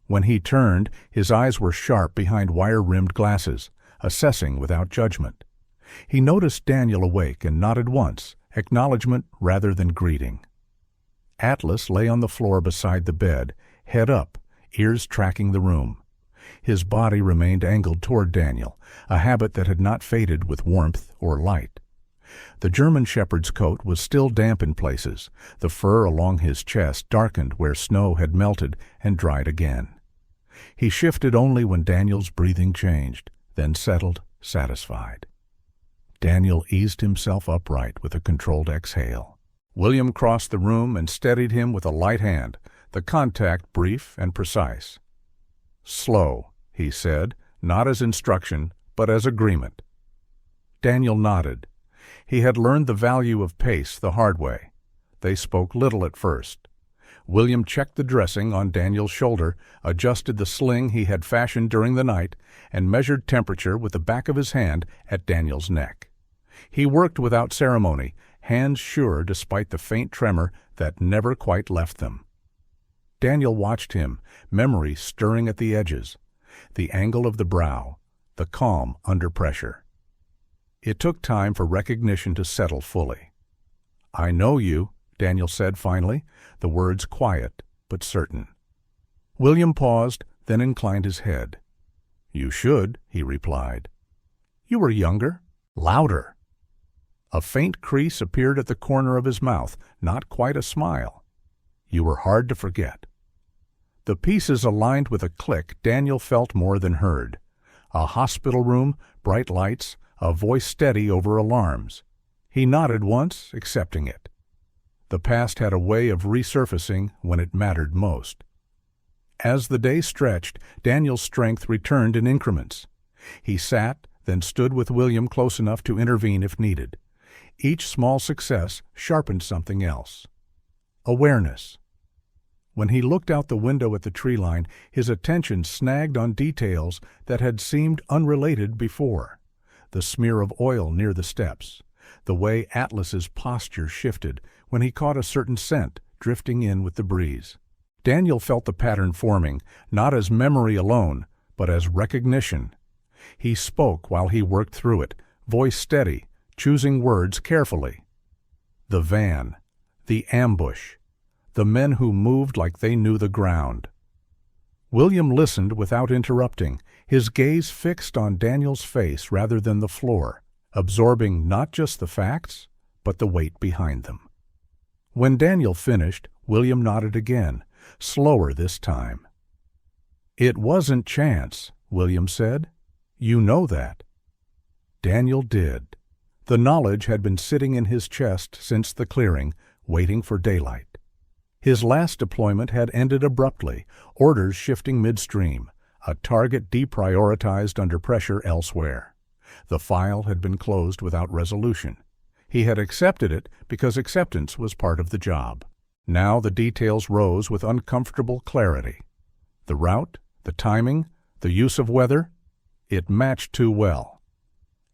When he turned, his eyes were sharp behind wire-rimmed glasses, assessing without judgment. He noticed Daniel awake and nodded once, acknowledgment rather than greeting. Atlas lay on the floor beside the bed, head up, ears tracking the room. His body remained angled toward Daniel, a habit that had not faded with warmth or light. The German shepherd's coat was still damp in places, the fur along his chest darkened where snow had melted and dried again. He shifted only when Daniel's breathing changed, then settled, satisfied. Daniel eased himself upright with a controlled exhale. William crossed the room and steadied him with a light hand, the contact brief and precise. "Slow," he said, not as instruction, but as agreement. Daniel nodded. He had learned the value of pace the hard way. They spoke little at first. William checked the dressing on Daniel's shoulder, adjusted the sling he had fashioned during the night, and measured temperature with the back of his hand at Daniel's neck. He worked without ceremony, hands sure despite the faint tremor that never quite left them. Daniel watched him, memory stirring at the edges, the angle of the brow, the calm under pressure. It took time for recognition to settle fully. "I know you," Daniel said finally, the words quiet but certain. William paused, then inclined his head. "You should," he replied. "You were younger, louder." A faint crease appeared at the corner of his mouth, not quite a smile. "You were hard to forget." The pieces aligned with a click Daniel felt more than heard. A hospital room, bright lights, a voice steady over alarms. He nodded once, accepting it. The past had a way of resurfacing when it mattered most. As the day stretched, Daniel's strength returned in increments. He sat, then stood with William close enough to intervene if needed. Each small success sharpened something else. Awareness. When he looked out the window at the tree line, his attention snagged on details that had seemed unrelated before. The smear of oil near the steps, the way Atlas's posture shifted when he caught a certain scent drifting in with the breeze. Daniel felt the pattern forming, not as memory alone, but as recognition. He spoke while he worked through it, voice steady, choosing words carefully. The van, the ambush, the men who moved like they knew the ground. William listened without interrupting, his gaze fixed on Daniel's face rather than the floor, absorbing not just the facts, but the weight behind them. When Daniel finished, William nodded again, slower this time. "It wasn't chance," William said. "You know that." Daniel did. The knowledge had been sitting in his chest since the clearing, waiting for daylight. His last deployment had ended abruptly, orders shifting midstream, a target deprioritized under pressure elsewhere. The file had been closed without resolution. He had accepted it because acceptance was part of the job. Now the details rose with uncomfortable clarity. The route, the timing, the use of weather, it matched too well.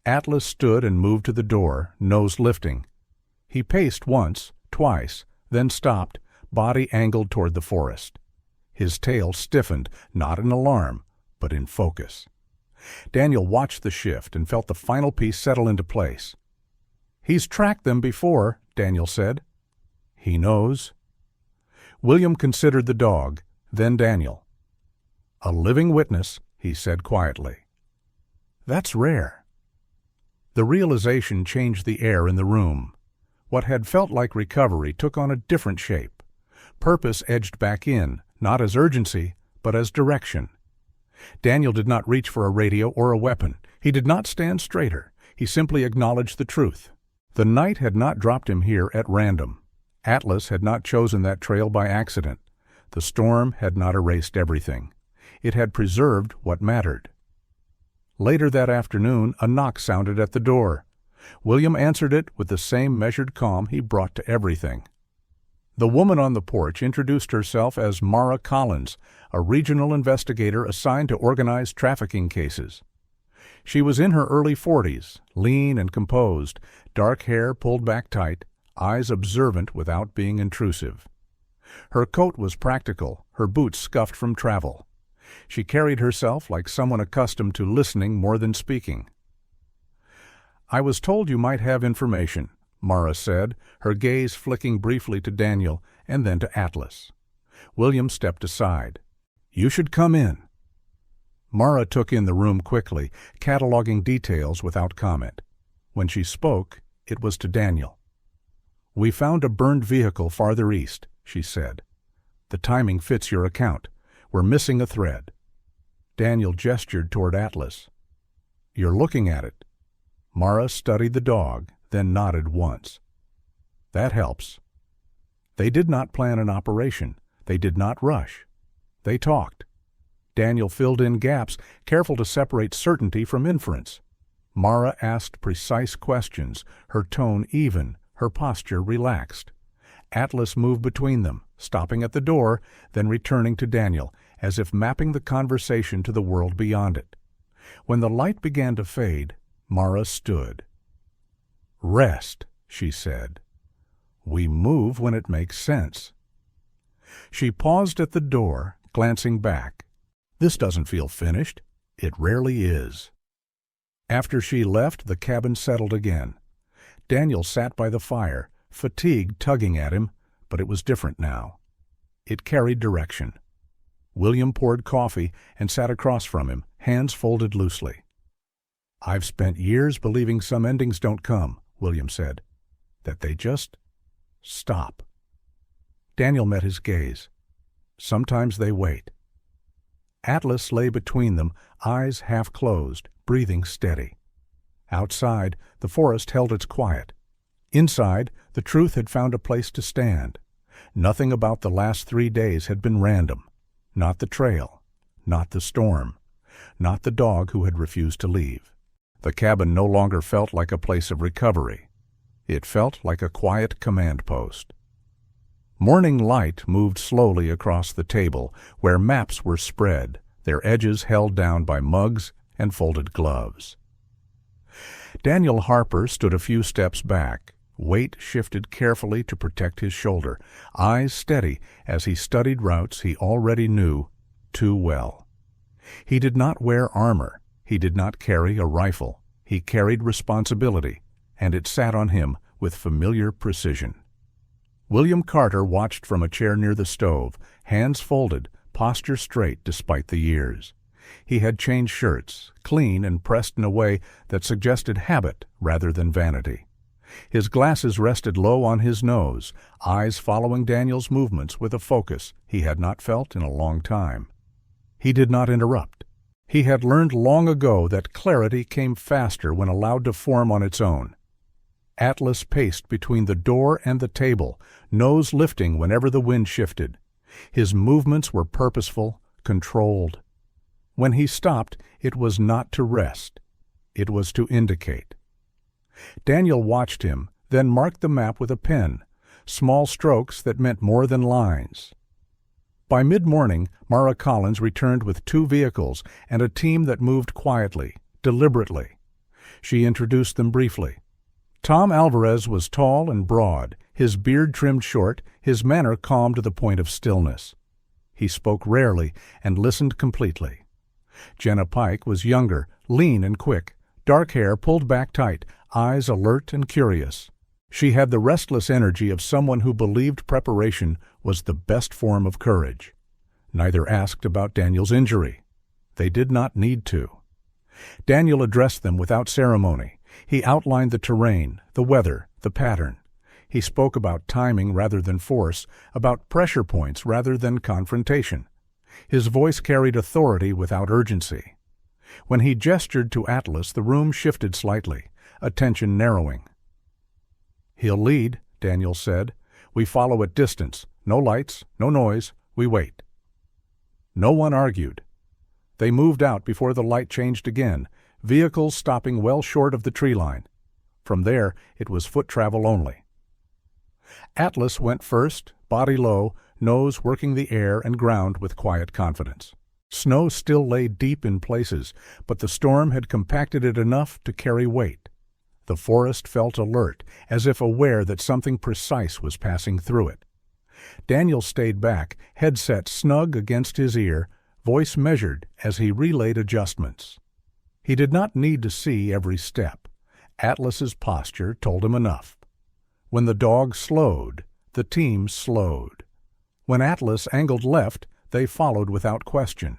Atlas stood and moved to the door, nose lifting. He paced once, twice, then stopped, body angled toward the forest. His tail stiffened, not in alarm, but in focus. Daniel watched the shift and felt the final piece settle into place. "He's tracked them before," Daniel said. "He knows." William considered the dog, then Daniel. "A living witness," he said quietly. "That's rare." The realization changed the air in the room. What had felt like recovery took on a different shape. Purpose edged back in, not as urgency, but as direction. Daniel did not reach for a radio or a weapon. He did not stand straighter. He simply acknowledged the truth. The night had not dropped him here at random. Atlas had not chosen that trail by accident. The storm had not erased everything. It had preserved what mattered. Later that afternoon, a knock sounded at the door. William answered it with the same measured calm he brought to everything. The woman on the porch introduced herself as Mara Collins, a regional investigator assigned to organize trafficking cases. She was in her early 40s, lean and composed, dark hair pulled back tight, eyes observant without being intrusive. Her coat was practical, her boots scuffed from travel. She carried herself like someone accustomed to listening more than speaking. "I was told you might have information," Mara said, her gaze flicking briefly to Daniel and then to Atlas. William stepped aside. "You should come in." Mara took in the room quickly, cataloging details without comment. When she spoke, it was to Daniel. "We found a burned vehicle farther east," she said. "The timing fits your account. We're missing a thread." Daniel gestured toward Atlas. "You're looking at it." Mara studied the dog, then nodded once. "That helps." They did not plan an operation. They did not rush. They talked. Daniel filled in gaps, careful to separate certainty from inference. Mara asked precise questions, her tone even, her posture relaxed. Atlas moved between them, stopping at the door, then returning to Daniel, as if mapping the conversation to the world beyond it. When the light began to fade, Mara stood. "Rest," she said. "We move when it makes sense." She paused at the door, glancing back. "This doesn't feel finished. It rarely is." After she left, the cabin settled again. Daniel sat by the fire, fatigue tugging at him, but it was different now. It carried direction. William poured coffee and sat across from him, hands folded loosely. "I've spent years believing some endings don't come," William said. "That they just stop." Daniel met his gaze. "Sometimes they wait." Atlas lay between them, eyes half closed, breathing steady. Outside, the forest held its quiet. Inside, the truth had found a place to stand. Nothing about the last 3 days had been random. Not the trail, not the storm, not the dog who had refused to leave. The cabin no longer felt like a place of recovery. It felt like a quiet command post. Morning light moved slowly across the table, where maps were spread, their edges held down by mugs and folded gloves. Daniel Harper stood a few steps back, weight shifted carefully to protect his shoulder, eyes steady as he studied routes he already knew too well. He did not wear armor. He did not carry a rifle. He carried responsibility, and it sat on him with familiar precision. William Carter watched from a chair near the stove, hands folded, posture straight despite the years. He had changed shirts, clean and pressed in a way that suggested habit rather than vanity. His glasses rested low on his nose, eyes following Daniel's movements with a focus he had not felt in a long time. He did not interrupt. He had learned long ago that clarity came faster when allowed to form on its own. Atlas paced between the door and the table, nose lifting whenever the wind shifted. His movements were purposeful, controlled. When he stopped, it was not to rest. It was to indicate. Daniel watched him, then marked the map with a pen, small strokes that meant more than lines. By mid-morning, Mara Collins returned with 2 vehicles and a team that moved quietly, deliberately. She introduced them briefly. Tom Alvarez was tall and broad, his beard trimmed short, his manner calm to the point of stillness. He spoke rarely and listened completely. Jenna Pike was younger, lean and quick, dark hair pulled back tight, eyes alert and curious. She had the restless energy of someone who believed preparation was the best form of courage. Neither asked about Daniel's injury. They did not need to. Daniel addressed them without ceremony. He outlined the terrain, the weather, the pattern. He spoke about timing rather than force, about pressure points rather than confrontation. His voice carried authority without urgency. When he gestured to Atlas, the room shifted slightly, attention narrowing. "He'll lead," Daniel said. "We follow at distance. No lights, no noise. We wait." No one argued. They moved out before the light changed again, vehicles stopping well short of the tree line. From there, it was foot travel only. Atlas went first, body low, nose working the air and ground with quiet confidence. Snow still lay deep in places, but the storm had compacted it enough to carry weight. The forest felt alert, as if aware that something precise was passing through it. Daniel stayed back, headset snug against his ear, voice measured as he relayed adjustments. He did not need to see every step. Atlas's posture told him enough. When the dog slowed, the team slowed. When Atlas angled left, they followed without question.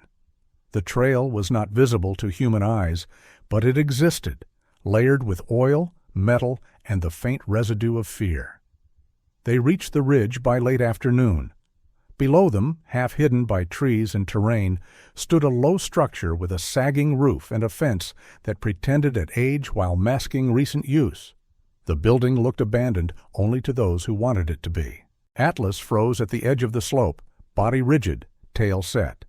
The trail was not visible to human eyes, but it existed, layered with oil, metal, and the faint residue of fear. They reached the ridge by late afternoon. Below them, half hidden by trees and terrain, stood a low structure with a sagging roof and a fence that pretended at age while masking recent use. The building looked abandoned only to those who wanted it to be. Atlas froze at the edge of the slope, body rigid, tail set.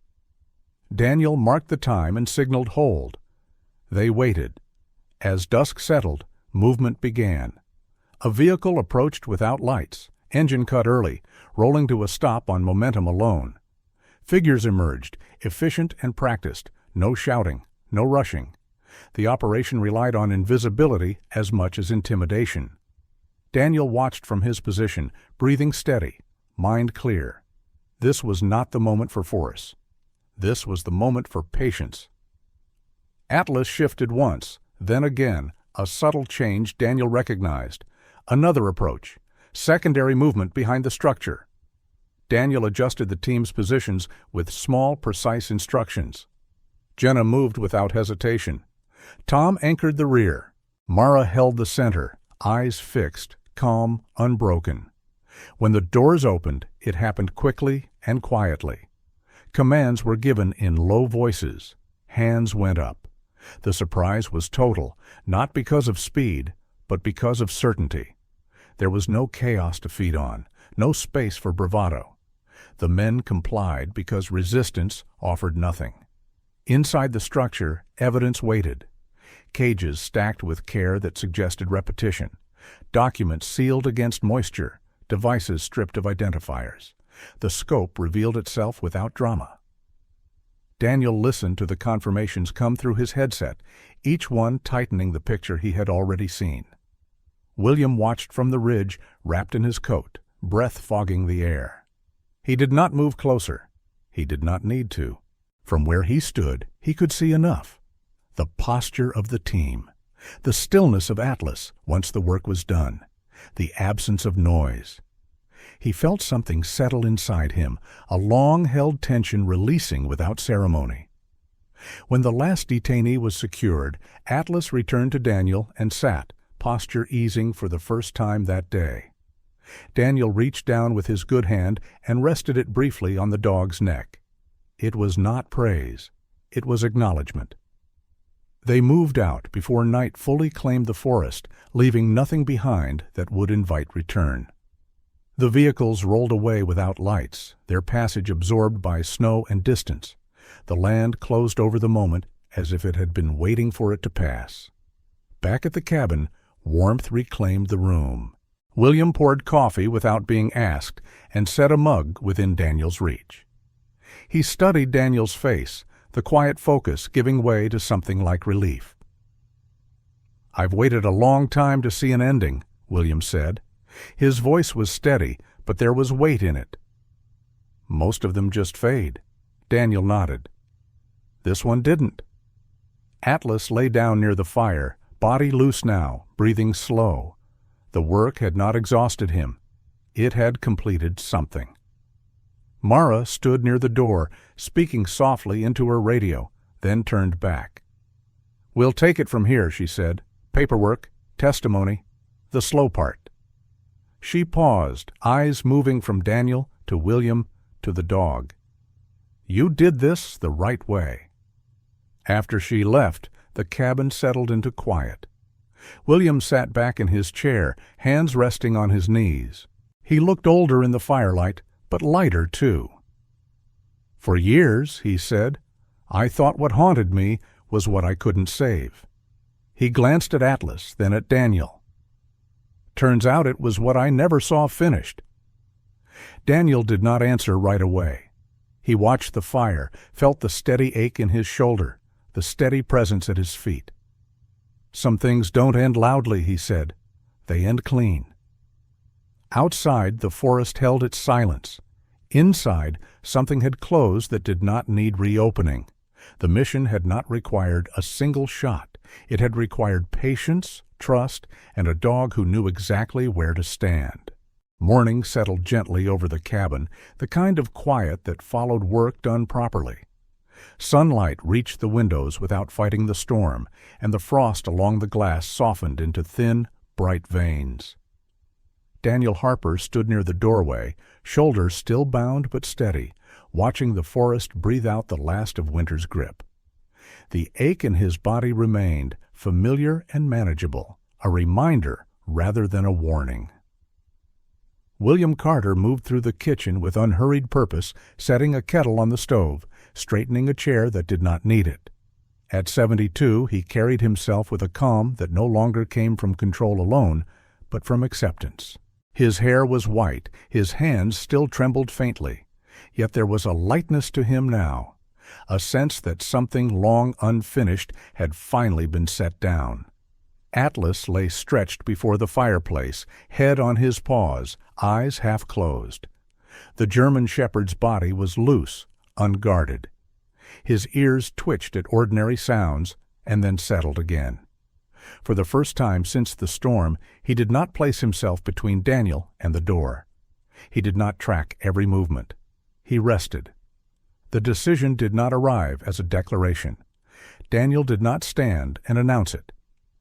Daniel marked the time and signaled hold. They waited. As dusk settled, movement began. A vehicle approached without lights, engine cut early, rolling to a stop on momentum alone. Figures emerged, efficient and practiced, no shouting, no rushing. The operation relied on invisibility as much as intimidation. Daniel watched from his position, breathing steady, mind clear. This was not the moment for force. This was the moment for patience. Atlas shifted once, then again, a subtle change Daniel recognized. Another approach, secondary movement behind the structure. Daniel adjusted the team's positions with small, precise instructions. Jenna moved without hesitation. Tom anchored the rear. Mara held the center, eyes fixed, calm, unbroken. When the doors opened, it happened quickly and quietly. Commands were given in low voices. Hands went up. The surprise was total, not because of speed, but because of certainty. There was no chaos to feed on, no space for bravado. The men complied because resistance offered nothing. Inside the structure, evidence waited. Cages stacked with care that suggested repetition. Documents sealed against moisture. Devices stripped of identifiers. The scope revealed itself without drama. Daniel listened to the confirmations come through his headset, each one tightening the picture he had already seen. William watched from the ridge, wrapped in his coat, breath fogging the air. He did not move closer. He did not need to. From where he stood, he could see enough. The posture of the team. The stillness of Atlas once the work was done. The absence of noise. He felt something settle inside him, a long-held tension releasing without ceremony. When the last detainee was secured, Atlas returned to Daniel and sat, posture easing for the first time that day. Daniel reached down with his good hand and rested it briefly on the dog's neck. It was not praise. It was acknowledgement. They moved out before night fully claimed the forest, leaving nothing behind that would invite return. The vehicles rolled away without lights, their passage absorbed by snow and distance. The land closed over the moment as if it had been waiting for it to pass. Back at the cabin, warmth reclaimed the room. William poured coffee without being asked and set a mug within Daniel's reach. He studied Daniel's face, the quiet focus giving way to something like relief. "I've waited a long time to see an ending," William said. His voice was steady, but there was weight in it. "Most of them just fade." Daniel nodded. "This one didn't." Atlas lay down near the fire, body loose now, breathing slow. The work had not exhausted him. It had completed something. Mara stood near the door, speaking softly into her radio, then turned back. "We'll take it from here," she said. "Paperwork, testimony, the slow part." She paused, eyes moving from Daniel to William to the dog. You did this the right way." After she left, the cabin settled into quiet. William sat back in his chair, hands resting on his knees. He looked older in the firelight, but lighter too. "For years," he said, "I thought what haunted me was what I couldn't save." He glanced at Atlas, then at Daniel. "Turns out it was what I never saw finished." Daniel did not answer right away. He watched the fire, felt the steady ache in his shoulder, the steady presence at his feet. "Some things don't end loudly," he said. "They end clean." Outside, the forest held its silence. Inside, something had closed that did not need reopening. The mission had not required a single shot. It had required patience, trust, and a dog who knew exactly where to stand. Morning settled gently over the cabin, the kind of quiet that followed work done properly. Sunlight reached the windows without fighting the storm, and the frost along the glass softened into thin, bright veins. Daniel Harper stood near the doorway, shoulders still bound but steady, watching the forest breathe out the last of winter's grip. The ache in his body remained, familiar and manageable, a reminder rather than a warning. William Carter moved through the kitchen with unhurried purpose, setting a kettle on the stove, straightening a chair that did not need it. At 72, he carried himself with a calm that no longer came from control alone, but from acceptance. His hair was white, his hands still trembled faintly, yet there was a lightness to him now, a sense that something long unfinished had finally been set down. Atlas lay stretched before the fireplace, head on his paws, eyes half closed. The German shepherd's body was loose, unguarded. His ears twitched at ordinary sounds and then settled again. For the first time since the storm, he did not place himself between Daniel and the door. He did not track every movement. He rested. The decision did not arrive as a declaration. Daniel did not stand and announce it.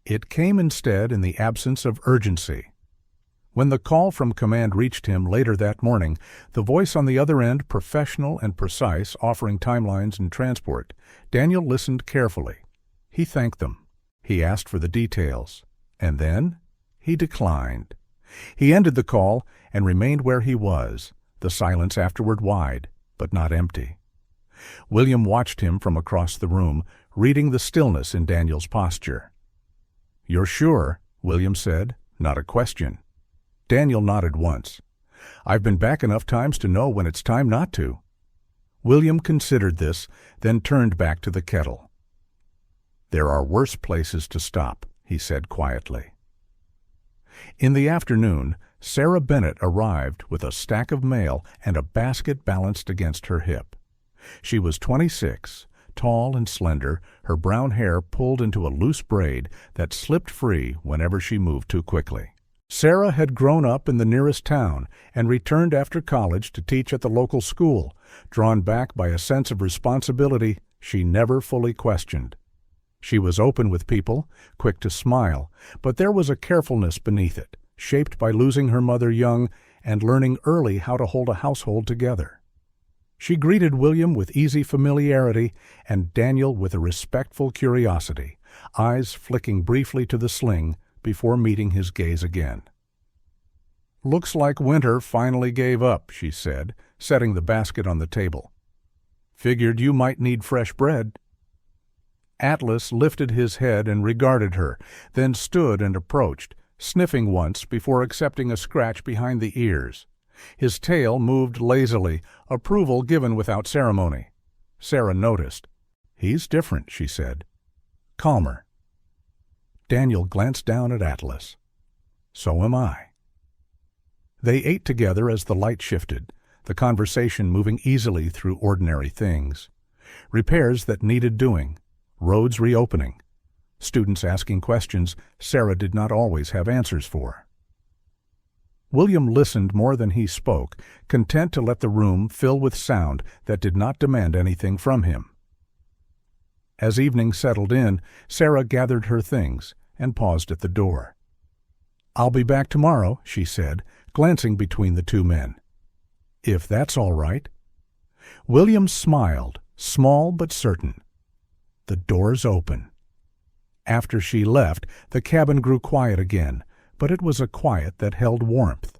It came instead in the absence of urgency. When the call from command reached him later that morning, the voice on the other end, professional and precise, offering timelines and transport, Daniel listened carefully. He thanked them. He asked for the details. And then he declined. He ended the call and remained where he was, the silence afterward wide, but not empty. William watched him from across the room, reading the stillness in Daniel's posture. "You're sure?" William said, not a question. Daniel nodded once. "I've been back enough times to know when it's time not to." William considered this, then turned back to the kettle. "There are worse places to stop," he said quietly. In the afternoon, Sarah Bennett arrived with a stack of mail and a basket balanced against her hip. She was 26, tall and slender, her brown hair pulled into a loose braid that slipped free whenever she moved too quickly. Sarah had grown up in the nearest town and returned after college to teach at the local school, drawn back by a sense of responsibility she never fully questioned. She was open with people, quick to smile, but there was a carefulness beneath it, shaped by losing her mother young and learning early how to hold a household together. She greeted William with easy familiarity and Daniel with a respectful curiosity, eyes flicking briefly to the sling before meeting his gaze again. "Looks like winter finally gave up," she said, setting the basket on the table. "Figured you might need fresh bread." Atlas lifted his head and regarded her, then stood and approached, sniffing once before accepting a scratch behind the ears. His tail moved lazily, approval given without ceremony. Sarah noticed. "He's different," she said. "Calmer." Daniel glanced down at Atlas. "So am I." They ate together as the light shifted, the conversation moving easily through ordinary things. Repairs that needed doing, roads reopening, students asking questions Sarah did not always have answers for. William listened more than he spoke, content to let the room fill with sound that did not demand anything from him. As evening settled in, Sarah gathered her things and paused at the door. "I'll be back tomorrow," she said, glancing between the two men. "If that's all right." William smiled, small but certain. The door's open. After she left, the cabin grew quiet again, but it was a quiet that held warmth.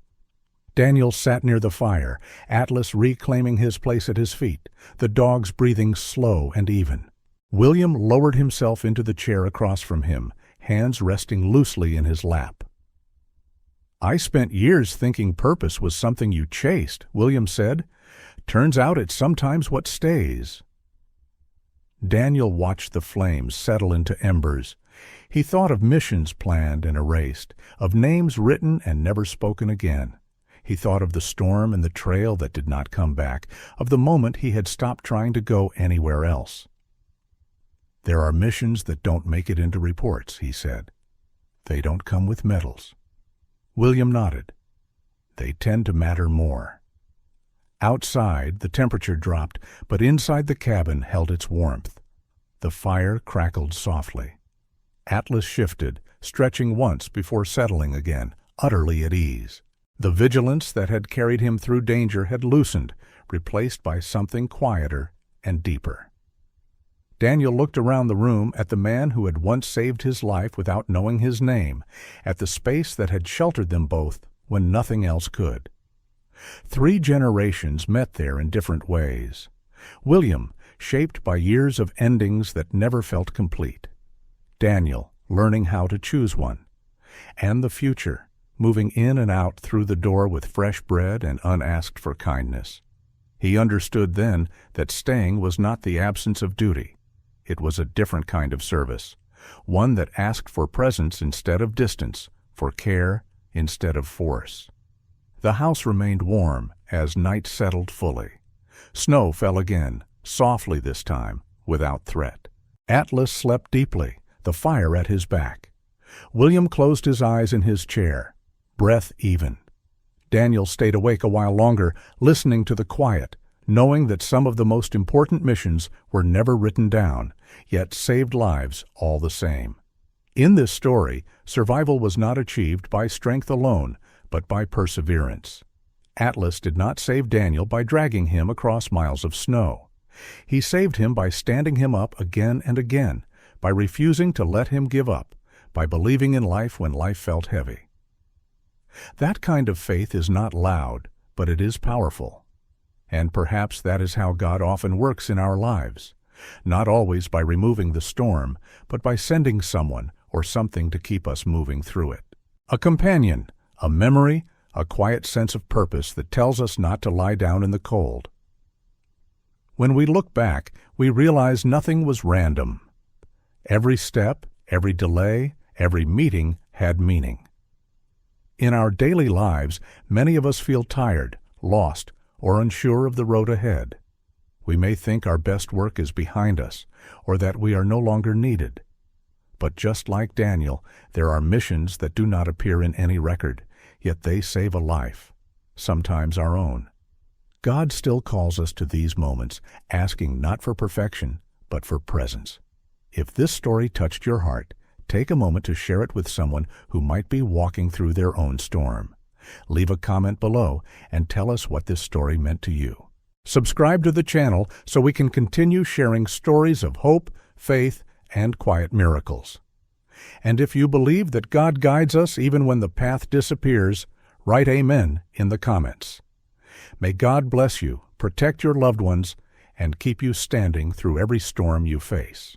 Daniel sat near the fire, Atlas reclaiming his place at his feet, the dogs breathing slow and even. William lowered himself into the chair across from him, hands resting loosely in his lap. "I spent years thinking purpose was something you chased," William said. "Turns out it's sometimes what stays." Daniel watched the flames settle into embers. He thought of missions planned and erased, of names written and never spoken again. He thought of the storm and the trail that did not come back, of the moment he had stopped trying to go anywhere else. "There are missions that don't make it into reports," he said. "They don't come with medals." William nodded. "They tend to matter more." Outside, the temperature dropped, but inside the cabin held its warmth. The fire crackled softly. Atlas shifted, stretching once before settling again, utterly at ease. The vigilance that had carried him through danger had loosened, replaced by something quieter and deeper. Daniel looked around the room at the man who had once saved his life without knowing his name, at the space that had sheltered them both when nothing else could. 3 generations met there in different ways. William, shaped by years of endings that never felt complete. Daniel, learning how to choose one. And the future, moving in and out through the door with fresh bread and unasked for kindness. He understood then that staying was not the absence of duty. It was a different kind of service, one that asked for presence instead of distance, for care instead of force. The house remained warm as night settled fully. Snow fell again, softly this time, without threat. Atlas slept deeply, the fire at his back. William closed his eyes in his chair, breath even. Daniel stayed awake a while longer, listening to the quiet, knowing that some of the most important missions were never written down, yet saved lives all the same. In this story, survival was not achieved by strength alone, but by perseverance. Atlas did not save Daniel by dragging him across miles of snow. He saved him by standing him up again and again, by refusing to let him give up, by believing in life when life felt heavy. That kind of faith is not loud, but it is powerful. And perhaps that is how God often works in our lives, not always by removing the storm, but by sending someone or something to keep us moving through it. A companion, a memory, a quiet sense of purpose that tells us not to lie down in the cold. When we look back, we realize nothing was random. Every step, every delay, every meeting had meaning. In our daily lives, many of us feel tired, lost, or unsure of the road ahead. We may think our best work is behind us, or that we are no longer needed. But just like Daniel, there are missions that do not appear in any record, yet they save a life, sometimes our own. God still calls us to these moments, asking not for perfection, but for presence. If this story touched your heart, take a moment to share it with someone who might be walking through their own storm. Leave a comment below and tell us what this story meant to you. Subscribe to the channel so we can continue sharing stories of hope, faith, and quiet miracles. And if you believe that God guides us even when the path disappears, write Amen in the comments. May God bless you, protect your loved ones, and keep you standing through every storm you face.